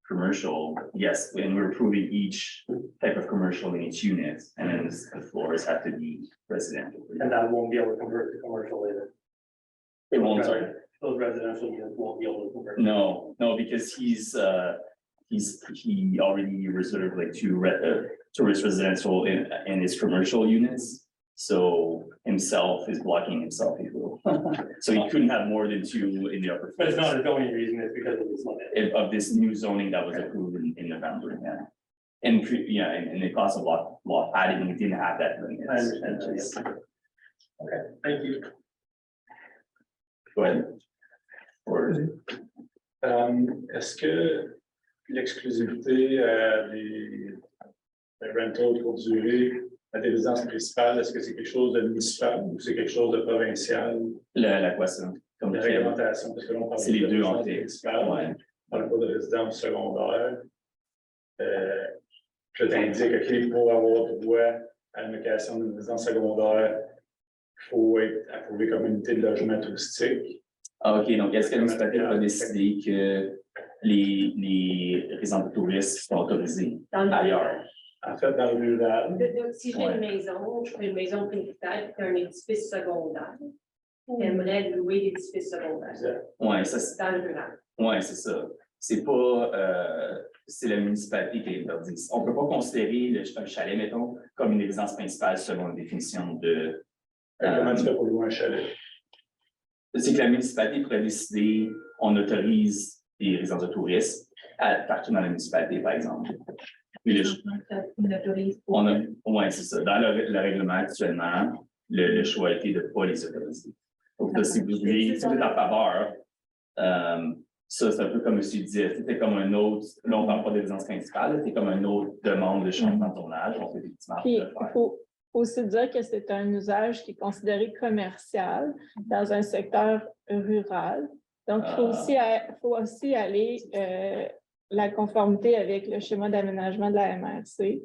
commercial, yes, and we're approving each type of commercial in each unit, and then the floors have to be residential. And that won't be able to convert to commercial later. It won't, sorry, Those residential units won't be able to convert. no, because he already reserved like 2 tourist residential in his commercial units. So himself is blocking himself. He will. So he couldn't have more than two in the upper. But it's floors not the only reason, it's because of this limit. of this new zoning that was approved in November, yeah. And, and the cost of law adding, we didn't have that limit. I understand that, yes. Okay, thank you. Go ahead. Or, Est-ce que l'exclusivité des rentals pour durée à des résidences principales, est-ce que c'est quelque chose de municipal ou c'est quelque chose de provincial? la quoi ça? Comme La réglementation, parce que l'on parle C'est les de deux en résidence fait. principale, Ouais. on parle pas de résidence secondaire. Je t'indique, OK, pour avoir droit à la location d'une résidence secondaire, il faut être approuvé comme unité de logement touristique. Ah, ok, donc est-ce que la municipalité a décidé que les résidents de touristes sont autorisés Dans le- ailleurs? En fait, dans le rural, Donc, si j'ai une maison principale, puis un édifice secondaire, j'aimerais louer l'édifice secondaire Ouais, ça, c'est dans le rural. ouais, c'est ça. C'est pas, c'est la municipalité qui l'interdit. On peut pas considérer un chalet, mettons, comme une résidence principale selon la définition de. comment tu fais pour louer un chalet? C'est que la municipalité pourrait décider, on autorise les résidences de touristes partout dans la municipalité, par exemple. Mais ouais, c'est ça. Dans le règlement actuellement, le choix a été de ne pas les autoriser. Donc, là, si vous voulez, si vous êtes en faveur, ça, c'est un peu comme M. disait, c'était comme un autre, là, on ne parle pas de résidence principale, c'est comme une autre demande de changement de tournage. On peut effectivement Puis, le il faire. faut aussi dire que c'est un usage qui est considéré commercial dans un secteur rural. Donc, il faut aussi aller la conformité avec le schéma d'aménagement de la MRC.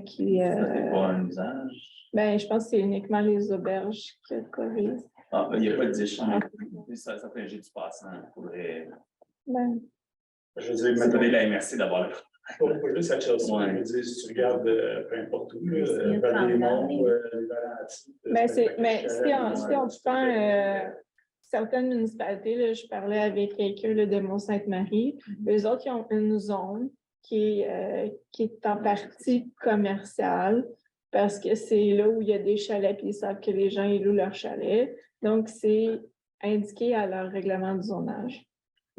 Qui, Ça, c'est pas un usage. ben, je pense que c'est uniquement les auberges qui autorisent. Ah, il n'y a pas de déchets. Ça fait un jet du passant. Il faudrait. Ben, Je veux dire, Ça donner la MRC d'avoir le. pas juste à Chelsea, Ouais. je veux dire, si tu regardes peu importe où, Oui, c'est Val-des-Monts, standard. les Valentines. mais si on prend certaines municipalités, là, je parlais avec quelqu'un là, de Mont-Sainte-Marie, eux autres, ils ont une zone qui est en partie commerciale parce que c'est là où il y a des chalets puis ils savent que les gens ils louent leurs chalets. Donc, c'est indiqué à leur règlement de zonage.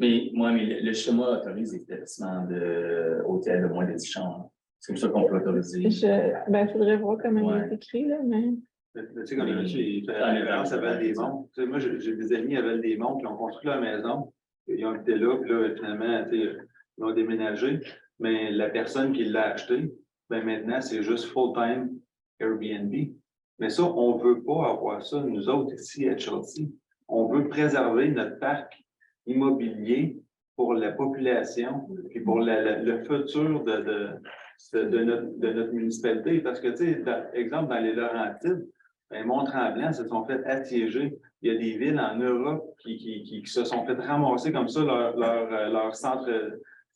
Mais le schéma autorise les établissements d'hôtels de moins de 10 chambres. C'est comme ça qu'on peut autoriser. Il faudrait voir comment il est écrit, là, mais. Tu sais, comme monsieur, il fait référence à Val-des-Monts. Tu sais, moi, j'ai des amis à Val-des-Monts qui ont construit leur maison. Ils ont été là, puis là, finalement, tu sais, ils ont déménagé. Mais la personne qui l'a acheté, ben maintenant, c'est juste full-time Airbnb. Mais ça, on ne veut pas avoir ça, nous autres, ici à Chelsea. On veut préserver notre parc immobilier pour la population et pour le futur de notre municipalité. Parce que, tu sais, exemple, dans les Laurentides, ben, Mont-Tremblant se sont fait assiéger. Il y a des villes en Europe qui se sont fait ramasser comme ça leur centre,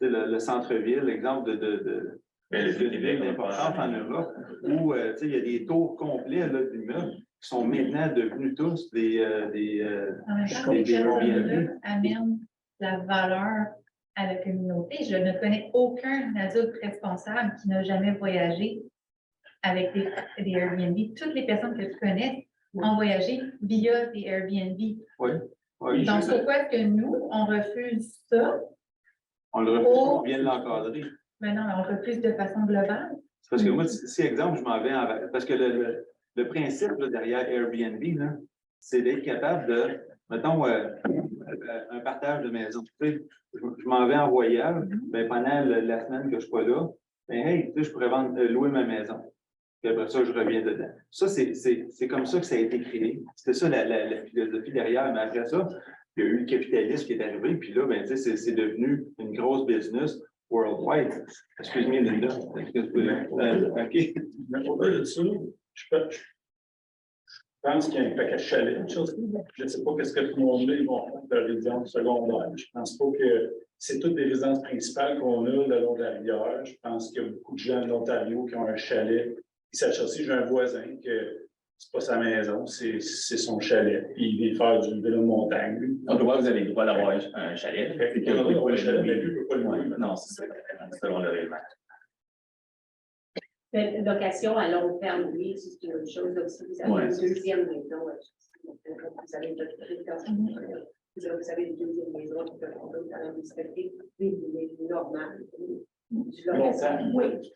le centre-ville, exemple de villes importantes en Europe, où il y a des tours complets d'immeubles qui sont maintenant devenus tous des En même temps, ces personnes-là amènent la valeur à la communauté. Je ne connais aucun adulte responsable qui n'a jamais voyagé avec des Airbnb. Toutes les personnes que tu connais ont voyagé via des Airbnb. Oui. Donc, pourquoi est-ce que nous, on refuse ça? On le refuse, on vient de l'encadrer. Mais non, on refuse de façon globale. Parce que moi, si exemple, je m'en vais en... Parce que le principe là, derrière Airbnb, c'est d'être capable de, mettons, un partage de maison. Tu sais, je m'en vais en voyage, ben, pendant la semaine que je ne suis pas là, ben, hey, tu sais, je pourrais louer ma maison. Puis après ça, je reviens dedans. Ça, c'est comme ça que ça a été créé. C'était ça la philosophie derrière. Mais après ça, il y a eu le capitalisme qui est arrivé, puis là, ben, tu sais, c'est devenu une grosse business worldwide. Excuse-moi, Linda. OK. Mais au-delà de ça, je pense qu'il y a un paquet de chalets. Je ne sais pas qu'est-ce que tout le monde là, ils vont faire de résidence secondaire. Je ne pense pas que c'est toutes des résidences principales qu'on a le long de la rivière. Je pense qu'il y a beaucoup de gens de l'Ontario qui ont un chalet. Ici à Chelsea, j'ai un voisin que c'est pas sa maison, c'est son chalet. Puis il vient faire du vélo de montagne. Lui. Donc, vous avez le droit d'avoir un chalet. Il a le droit d'avoir un chalet, mais lui, il ne peut pas le louer. Non, c'est ça. Selon le règlement. Mais location à long terme, oui, c'est une autre chose. Donc, si vous avez une deuxième maison, vous avez votre résidence. Vous avez une deuxième maison qui peut être dans la municipalité, oui, c'est normal. Oui,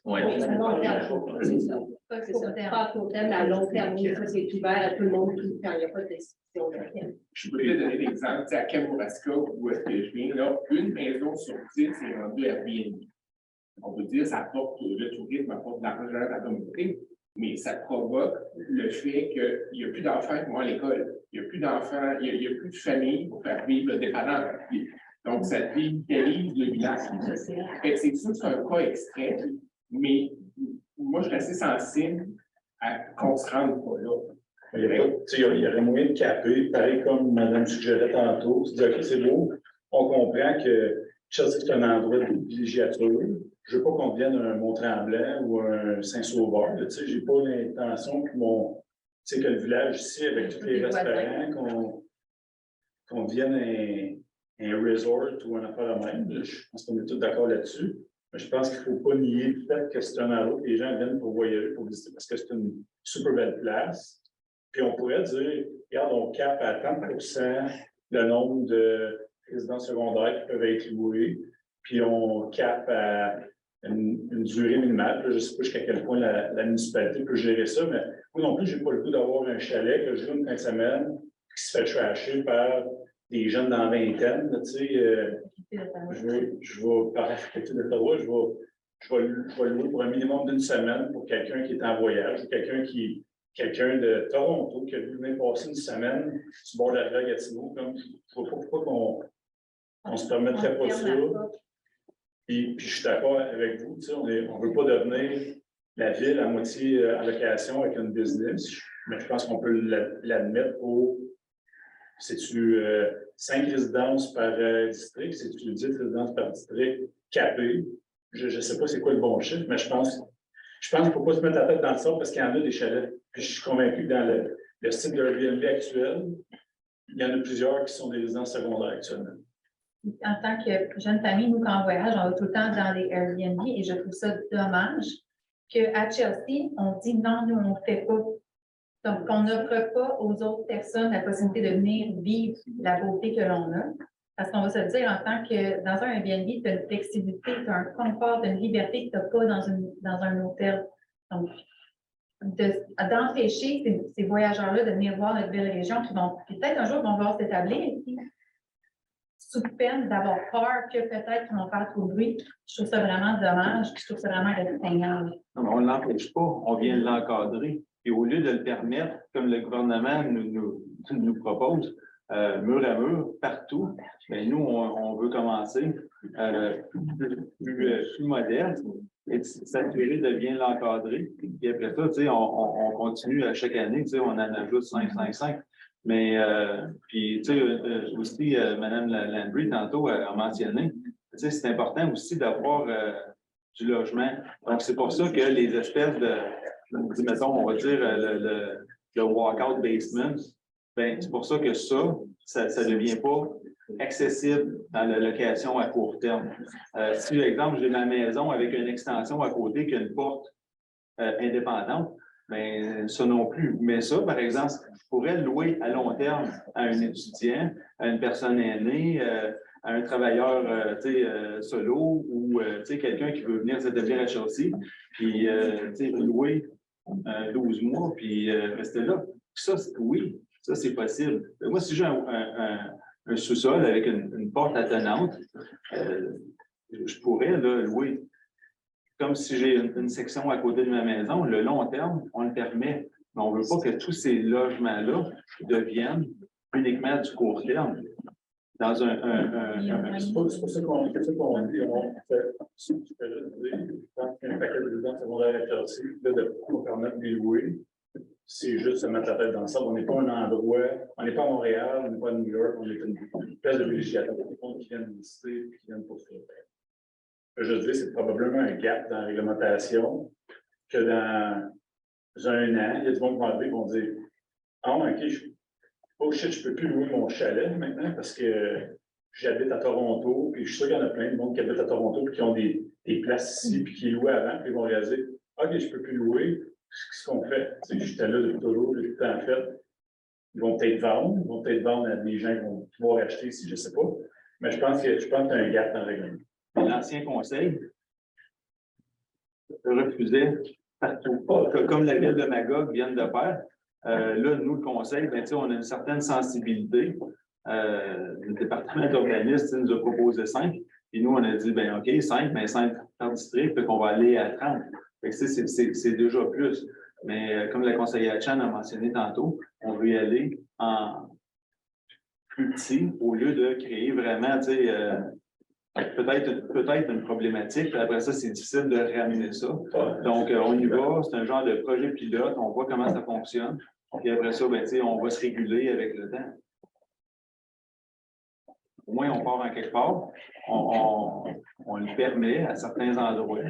Ouais. à long terme, c'est ça. C'est ça. Pas à court terme, mais à long terme, oui, ça c'est ouvert à tout le monde tout le temps, il n'y a pas de restriction. Je voulais donner l'exemple, tu sais, à Kamouraska, où est-ce que je viens, là, une maison sur 10 est rendue Airbnb. On peut dire, ça apporte le tourisme, apporte de l'argent à la communauté, mais ça provoque le fait qu'il n'y a plus d'enfants qui vont à l'école. Il n'y a plus d'enfants, il n'y a plus de famille pour faire vivre des parents. Donc, ça dévitalise le village. Fait que c'est sûr que c'est un cas extrême, mais moi, je suis assez sensible à qu'on se rende pas là. Il y aurait moyen de caper, pareil comme Madame suggérait tantôt, se dire, OK, c'est beau, on comprend que Chelsea, c'est un endroit de villégiature. Je ne veux pas qu'on devienne un Mont-Tremblant ou un Saint-Sauveur. Je n'ai pas l'intention que le village ici, avec tous les restaurants, qu'on devienne un resort ou un affaire de même. Je pense qu'on est tous d'accord là-dessus. Mais je pense qu'il ne faut pas nier le fait que c'est un endroit que les gens viennent pour voyager, pour visiter, parce que c'est une super belle place. Puis on pourrait dire, regarde, on cape à 30% le nombre de résidences secondaires qui peuvent être louées, puis on cape à une durée minimale. Je ne sais pas jusqu'à quel point la municipalité peut gérer ça, mais moi non plus, je n'ai pas le goût d'avoir un chalet que je loue une fin de semaine qui se fait trasher par des jeunes dans la vingtaine. Tu sais, je vais par la faculté d'Ottawa, je vais louer pour un minimum d'une semaine pour quelqu'un qui est en voyage ou quelqu'un de Toronto qui a voulu venir passer une semaine sur le bord de la rivière Gatineau. Comme, je ne vois pas pourquoi on se permettrait pas ça. Puis je suis d'accord avec vous, tu sais, on ne veut pas devenir la ville à moitié en location avec une business, mais je pense qu'on peut l'admettre au. C'est-tu 5 résidences par district, c'est-tu 10 résidences par district capé? Je ne sais pas c'est quoi le bon chiffre, mais je pense qu'il ne faut pas se mettre la tête dans le sable parce qu'il y en a des chalets. Puis je suis convaincu que dans le site de Airbnb actuel, il y en a plusieurs qui sont des résidences secondaires actuellement. En tant que jeune famille, nous, quand on voyage, on va tout le temps dans les Airbnb et je trouve ça dommage qu'à Chelsea, on dit non, nous, on ne fait pas. Donc, on n'offre pas aux autres personnes la possibilité de venir vivre la beauté que l'on a. Parce qu'on va se dire, en tant que dans un Airbnb, tu as une flexibilité, tu as un confort, tu as une liberté que tu n'as pas dans un hôtel. Donc, d'empêcher ces voyageurs-là de venir voir notre belle région qui vont peut-être un jour vont vouloir s'établir ici, sous peine d'avoir peur que peut-être qu'ils vont faire trop de bruit. Je trouve ça vraiment dommage, je trouve ça vraiment restreignant. Non, mais on ne l'empêche pas, on vient de l'encadrer. Et au lieu de le permettre, comme le gouvernement nous propose, mur à mur, partout, bien, nous, on veut commencer plus moderne et s'assurer de bien l'encadrer. Et après ça, tu sais, on continue à chaque année, tu sais, on en ajoute 5. Mais, puis, tu sais, aussi, Mme Landry, tantôt, a mentionné, tu sais, c'est important aussi d'avoir du logement. Donc, c'est pour ça que les espèces mettons, on va dire, le walkout basement, ben, c'est pour ça que ça ne devient pas accessible dans la location à court terme. Si, par exemple, j'ai ma maison avec une extension à côté qui a une porte indépendante, ben, ça non plus. Mais ça, par exemple, je pourrais le louer à long terme à un étudiant, à une personne aînée, à un travailleur solo ou quelqu'un qui veut venir s'établir à Chelsea, puis louer 12 mois, puis rester là. Ça, oui, ça, c'est possible. Moi, si j'ai un sous-sol avec une porte attenante, je pourrais là, louer. Comme si j'ai une section à côté de ma maison, le long terme, on le permet. Mais on ne veut pas que tous ces logements-là deviennent uniquement du court terme. Dans c'est pour ça qu'on dit, on fait un paquet de résidents secondaires à Chelsea, là, de nous permettre de les louer. C'est juste se mettre la tête dans le sable. On n'est pas un endroit, on n'est pas à Montréal, on n'est pas à New York, on est une place de villégiature. Il y a des gens qui viennent visiter et qui viennent pour faire. Je dis, c'est probablement un gap dans la réglementation que dans un an, il y a du monde qui vont arriver et vont dire ah, OK, je peux plus louer mon chalet maintenant parce que j'habite à Toronto, puis je suis sûr qu'il y en a plein de monde qui habitent à Toronto et qui ont des places ici, puis qui louent avant, puis ils vont réaliser OK, je peux plus louer, ce qu'on fait, c'est que j'étais là depuis toujours, j'ai tout le temps fait. Ils vont peut-être vendre à des gens qui vont pouvoir acheter si je ne sais pas. Mais je pense qu'il y a un gap dans le règlement. L'ancien conseil refusait partout, comme la ville de Magog vient de faire. Là, nous, le conseil, ben, on a une certaine sensibilité. Le département d'organisme nous a proposé 5. Et nous, on a dit, ben OK, 5, mais 5 par district, fait qu'on va aller à 30. Fait que c'est déjà plus. Mais comme la conseillère Chan a mentionné tantôt, on veut y aller en plus petit au lieu de créer vraiment, peut-être une problématique. Puis après ça, c'est difficile de ramener ça. Donc, on y va. C'est un genre de projet pilote. On voit comment ça fonctionne. Puis après ça, ben, on va se réguler avec le temps. Au moins, on part en quelque part. On le permet à certains endroits.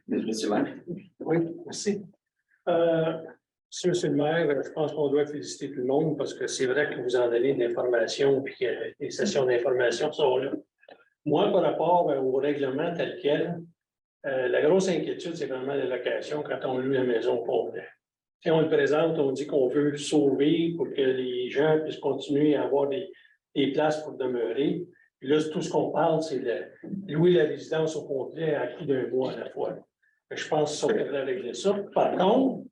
Monsieur le maire. Oui, merci. Monsieur le maire, je pense qu'on doit féliciter tout le monde parce que c'est vrai que vous en donnez de l'information et que les sessions d'information sont là. Moi, par rapport au règlement tel quel, la grosse inquiétude, c'est vraiment la location quand on loue la maison au complet. Si on le présente, on dit qu'on veut sauver pour que les gens puissent continuer à avoir des places pour demeurer. Puis là, tout ce qu'on parle, c'est de louer la résidence au complet à prix d'un mois à la fois. Je pense qu'on devrait régler ça. Par contre,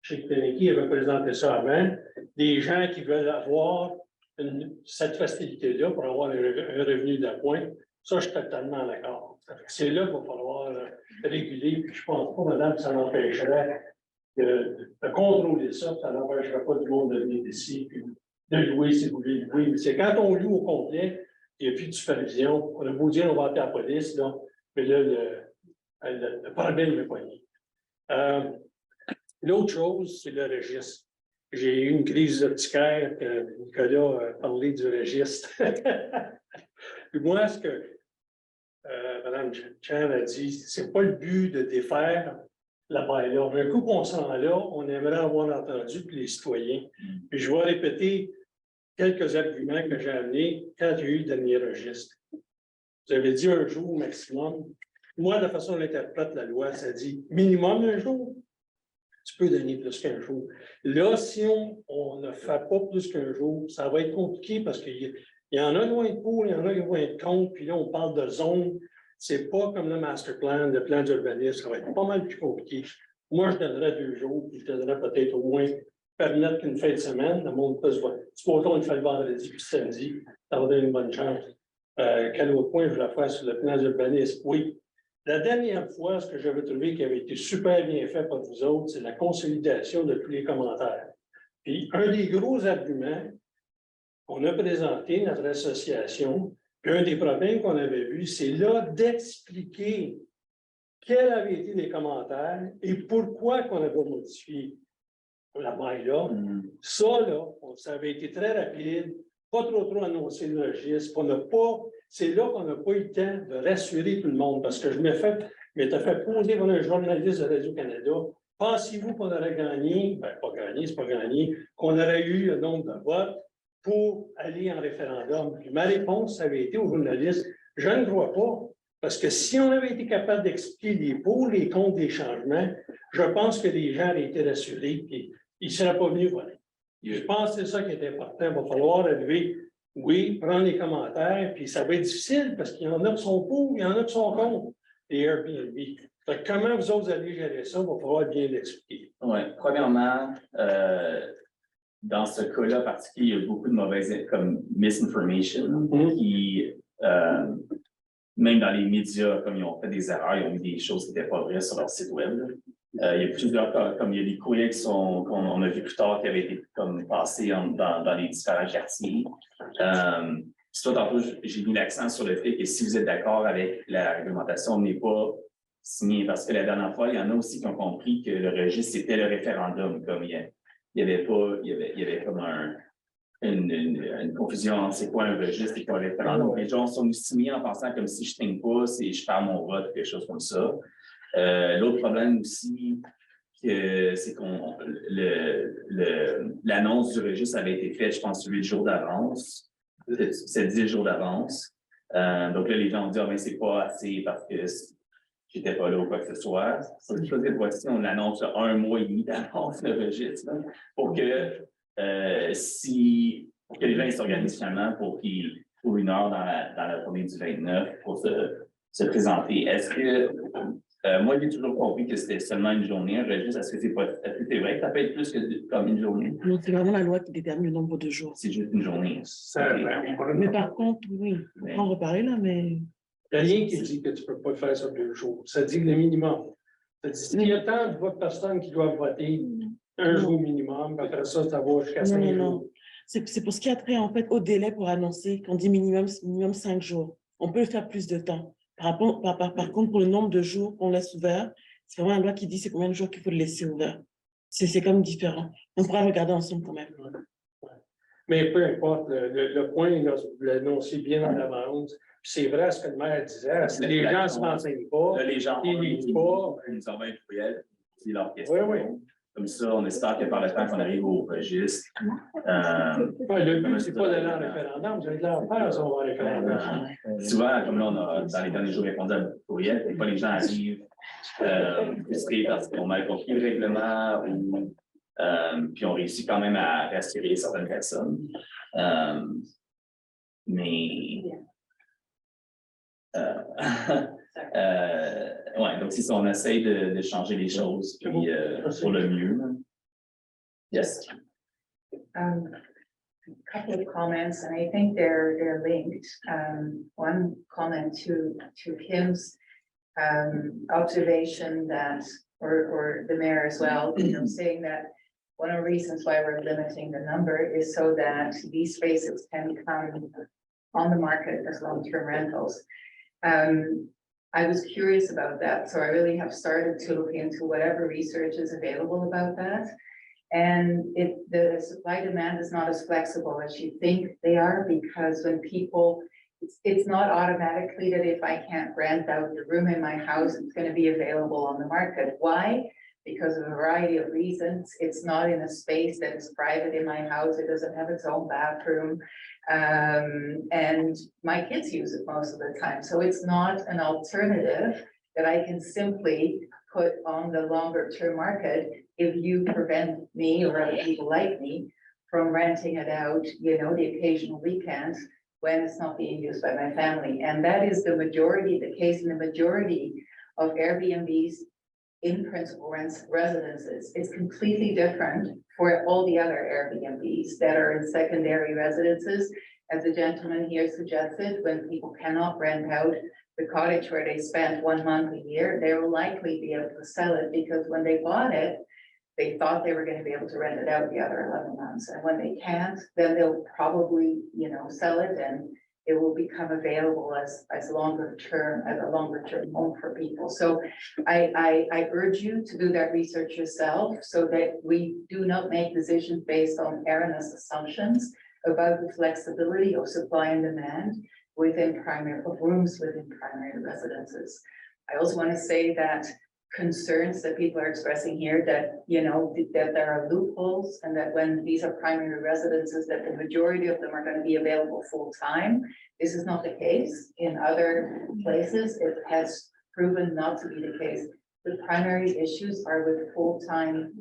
je sais que Ténéki avait présenté ça avant, des gens qui veulent avoir cette facilité-là pour avoir un revenu d'appoint, ça, je suis totalement d'accord. C'est là qu'il va falloir réguler, puis je pense pas, madame, que ça l'empêcherait de contrôler ça, ça n'empêcherait pas du monde de venir ici, puis de louer si vous voulez louer. Mais c'est quand on loue au complet, il n'y a plus de supervision. On a beau dire on va appeler la police, là, mais là, le problème n'est pas lié. L'autre chose, c'est le registre. J'ai eu une crise urticaire que Nicolas a parlé du registre. Puis moi, ce que Mme Chan a dit, c'est pas le but de défaire la baille-là. Un coup qu'on s'en va là, on aimerait avoir entendu les citoyens. Puis je vais répéter quelques arguments que j'ai amenés quand il y a eu le dernier registre. Vous avez dit un jour maximum. Moi, la façon dont j'interprète la loi, ça dit minimum un jour. Tu peux donner plus qu'un jour. Là, si on ne fait pas plus qu'un jour, ça va être compliqué parce qu'il y en a qui vont être pour, il y en a qui vont être contre, puis là, on parle de zone. C'est pas comme le master plan, le plan d'urbanisme, ça va être pas mal plus compliqué. Moi, je donnerais 2 jours, puis je donnerais peut-être au moins permettre qu'une fin de semaine, le monde peut se voir. Supposons qu'on le fait le vendredi puis samedi, ça va donner une bonne chance. Quel autre point je voulais faire sur le plan d'urbanisme? Oui. La dernière fois, ce que j'avais trouvé qui avait été super bien fait par vous autres, c'est la consolidation de tous les commentaires. Puis, un des gros arguments qu'on a présenté, notre association, puis un des problèmes qu'on avait vu, c'est là d'expliquer quels avaient été les commentaires et pourquoi qu'on avait modifié la baille là. Ça, là, ça avait été très rapide, pas trop annoncé le registre, c'est là qu'on n'a pas eu le temps de rassurer tout le monde, parce que je m'étais fait poser par un journaliste de Radio-Canada. Pensez-vous qu'on aurait gagné, ben pas gagné, c'est pas gagné, qu'on aurait eu le nombre de votes pour aller en référendum? Puis ma réponse, ça avait été aux journalistes, je ne crois pas, parce que si on avait été capable d'expliquer les pour, les contre des changements, je pense que les gens auraient été rassurés, puis ils ne seraient pas venus voter. Je pense que c'est ça qui est important. Il va falloir arriver, oui, prendre les commentaires, puis ça va être difficile parce qu'il y en a qui sont pour, il y en a qui sont contre les Airbnb. Fait que comment vous autres allez gérer ça, il va falloir bien l'expliquer. Oui, premièrement, dans ce cas-là particulier, il y a beaucoup de mauvaises comme misinformation qui, même dans les médias, comme ils ont fait des erreurs, ils ont mis des choses qui n'étaient pas vraies sur leur site web. Il y a plusieurs cas, comme il y a des courriels qu'on a vu plus tard qui avaient été comme passés dans les différents quartiers. Toi, tantôt, j'ai mis l'accent sur le fait que si vous êtes d'accord avec la réglementation, on n'est pas signé. Parce que la dernière fois, il y en a aussi qui ont compris que le registre, c'était le référendum. Comme il y avait comme une confusion entre c'est quoi un registre et quoi un référendum. Les gens sont signés en pensant comme si je ne signe pas, si je perds mon vote, quelque chose comme ça. L'autre problème aussi, c'est qu'on l'annonce du registre avait été faite, je pense, 8 jours d'avance. C'est 10 jours d'avance. Donc là, les gens ont dit, ah, mais c'est pas assez parce que j'étais pas là ou quoi que ce soit. Ça, je faisais, voici, on l'annonce à 1 mois et demi d'avance le registre, là, pour que pour que les gens ils s'organisent finalement pour qu'ils trouvent une heure dans la journée du 29 pour se présenter. Est-ce que moi, j'ai toujours compris que c'était seulement une journée, un registre. Est-ce que c'est vrai que ça peut être plus que comme une journée? Non, c'est vraiment la loi qui détermine le nombre de jours. C'est juste une journée. Mais par contre, oui, on va en reparler là, mais Il n'y a rien qui dit que tu ne peux pas le faire sur 2 jours. Ça dit le minimum. Ça dit s'il y a tant de personnes qui doivent voter, 1 jour minimum, puis après ça, ça va jusqu'à 5 jours. non. C'est pour ce qui a trait en fait au délai pour annoncer qu'on dit minimum 5 jours. On peut le faire plus de temps. Par contre, pour le nombre de jours qu'on laisse ouvert, c'est vraiment la loi qui dit c'est combien de jours qu'il faut le laisser ouvert. C'est comme différent. On pourra regarder ensemble quand même. Mais peu importe, le point, là, vous l'annoncez bien en avance. C'est vrai ce que le maire disait. Si les gens ne se renseignent pas, Là, les gens ils lisent pas. ils nous envoient un courriel, c'est leur question. Oui. Comme ça, on espère que par le temps qu'on arrive au registre. Le but, c'est pas d'aller en référendum, vous avez de l'air faire si on va en référendum. Souvent, comme là, on a dans les derniers jours répondu à beaucoup de courriels, des fois les gens arrivent frustrés parce qu'on a compris le règlement ou puis on réussit quand même à rassurer certaines personnes. Mais ouais, donc c'est ça, on essaye de changer les choses puis pour le mieux. Yes. Couple of comments, and I think they're linked. One comment to Kim's observation that, or the mayor as well, saying that one of the reasons why we're limiting the number is so that these spaces can come on the market as long-term rentals. I was curious about that, so I really have started to look into whatever research is available about that. And the supply demand is not as flexible as you think they are, because when people, it's not automatically that if I can't rent out the room in my house, it's going to be available on the market. Why? Because of a variety of reasons. It's not in a space that is private in my house. It doesn't have its own bathroom. And my kids use it most of the time. So it's not an alternative that I can simply put on the longer term market if you prevent me or other people like me from renting it out, the occasional weekends when it's not being used by my family. And that is the case in the majority of Airbnbs in principal residences. It's completely different for all the other Airbnbs that are in secondary residences. As the gentleman here suggested, when people cannot rent out the cottage where they spent 1 month a year, they will likely be able to sell it, because when they bought it, they thought they were going to be able to rent it out the other 11 months. And when they can't, then they'll probably, sell it, and it will become available as a longer term home for people. So I urge you to do that research yourself, so that we do not make decisions based on erroneous assumptions about the flexibility of supply and demand of rooms within primary residences. I also want to say that concerns that people are expressing here, that that there are loopholes, and that when these are primary residences, that the majority of them are going to be available full time. This is not the case. In other places, it has proven not to be the case. The primary issues are with full-time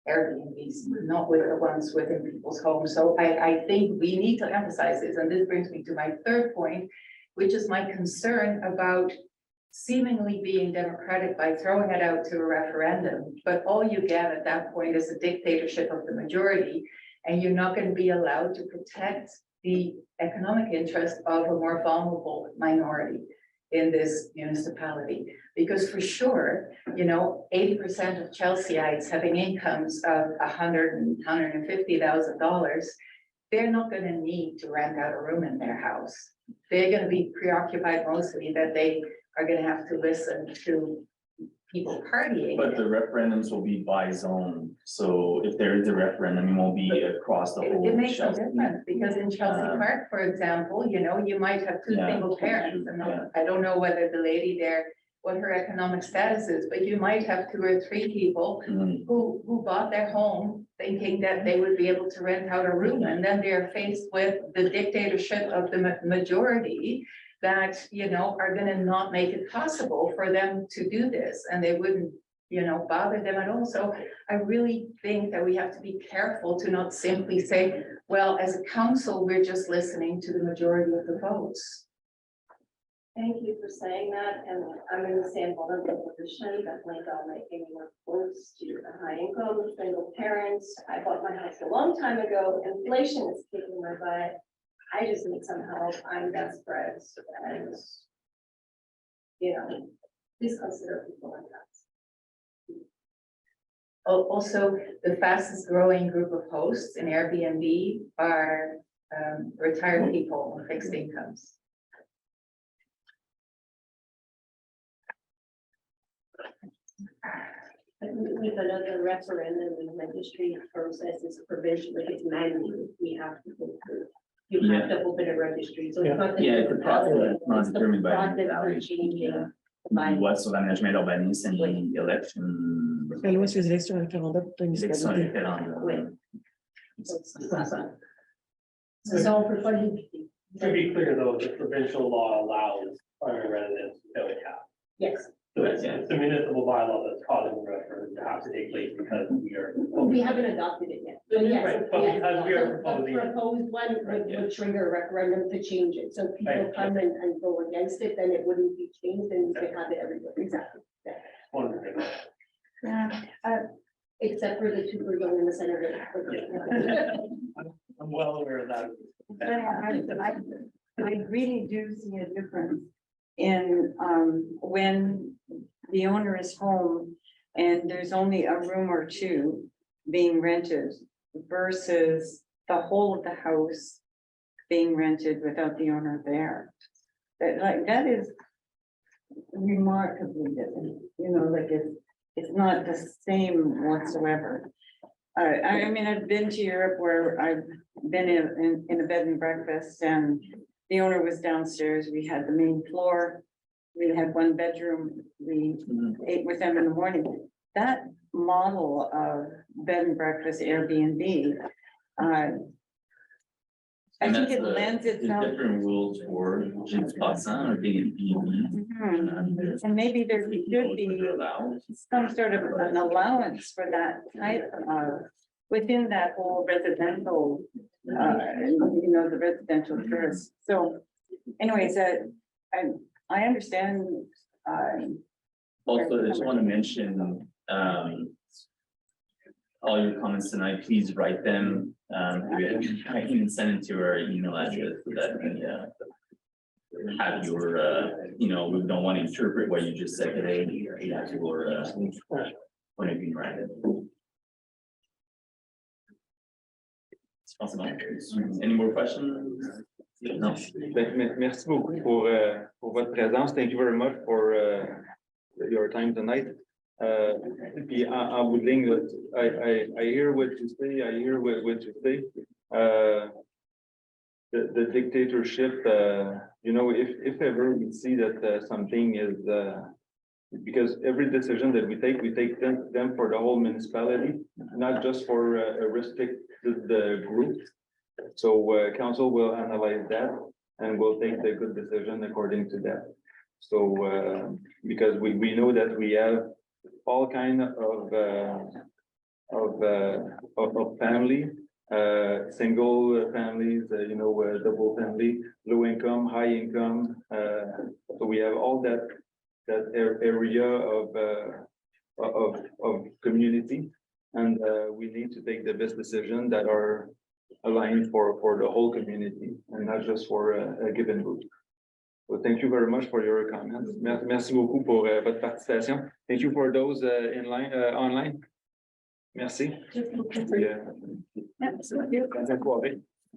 Airbnbs, not with the ones within people's homes. So I think we need to emphasize this, and this brings me to my third point, which is my concern about seemingly being democratic by throwing it out to a referendum, but all you get at that point is a dictatorship of the majority, and you're not going to be allowed to protect the economic interest of a more vulnerable minority in this municipality. Because for sure, 80% of Chelseaites having incomes of $150,000, they're not going to need to rent out a room in their house. They're going to be preoccupied mostly that they are going to have to listen to people partying. But the referendums will be by zone. So if there is a referendum, it won't be across the whole. It makes no Chelsea. difference, because in Chelsea Park, for example, you might have two single parents, and I don't know whether the lady there, what her economic status is, but you might have 2 or 3 people who bought their home thinking that they would be able to rent out a room, and then they're faced with the dictatorship of the majority that, you know, are gonna not make it possible for them to do this, and they wouldn't, you know, bother them at all. So I really think that we have to be careful to not simply say, well, as a council, we're just listening to the majority of the votes. Thank you for saying that, and I'm in the same vulnerable position, definitely don't make any more close to a high income, single parents. I bought my house a long time ago, inflation is kicking my butt. I just need some help, I'm desperate, and you know, please consider people like that. Also, the fastest growing group of hosts in Airbnb are retired people on fixed incomes. With another referendum and registry process is provision, like it's manual, we have to go through. You have to open a registry, so it's not. that Yeah, it's a process, it's not the determined by process the for evaluation. changing. Une loi sur l'aménagement d'urbanisme et l'élection. La loi sur les élections référendaires pour une L'élection municipalité. référendaire. C'est ça, on peut pas l'éviter. To be clear, though, the provincial law allows primary residence to have a cap. Yes, So it's the municipal bylaw that's causing the referendum to have to take place because we are. we haven't adopted it yet, but yes. Right, but because we are The proposing it. proposed one Right, yeah. would trigger a referendum to change it, so if people Right, come and go against it, then it wouldn't be changed, and we could have it everywhere, exactly. Wondering. Except for the two who are going in the center of it. I'm well aware of that. I really do see a difference in when the owner is home and there's only a room or two being rented versus the whole of the house being rented without the owner there. That is remarkably different, you know, like it's not the same whatsoever. I mean, I've been to Europe where I've been in a bed and breakfast and the owner was downstairs. We had the main floor. We had one bedroom. We ate with them in the morning. That model of bed and breakfast Airbnb, I think it lends itself. Different rules for James Bassin or being. And maybe there should be some sort of an allowance for that type of, within that whole residential, you know, the residential tourist. So anyways, I understand. Also, I just want to mention, all your comments tonight, please write them. I can send it to our email address so that we have your, you know, we don't want to interpret what you just said today. You have your point of view, right? Any more questions? No. Merci beaucoup pour votre présence. Thank you very much for your time tonight. Puis en bout de ligne, I hear what you say, I hear what you say. The dictatorship, you know, if ever we see that something is, because every decision that we take them for the whole municipality, not just for a restricted group. So council will analyze that and will take the good decision according to that. So because we know that we have all kind of family, single families, you know, double family, low income, high income. So we have all that area of community, and we need to take the best decision that are aligned for the whole community and not just for a given group. So thank you very much for your comments. Merci beaucoup pour votre participation. Thank you for those online. Merci. Merci. Bonne soirée.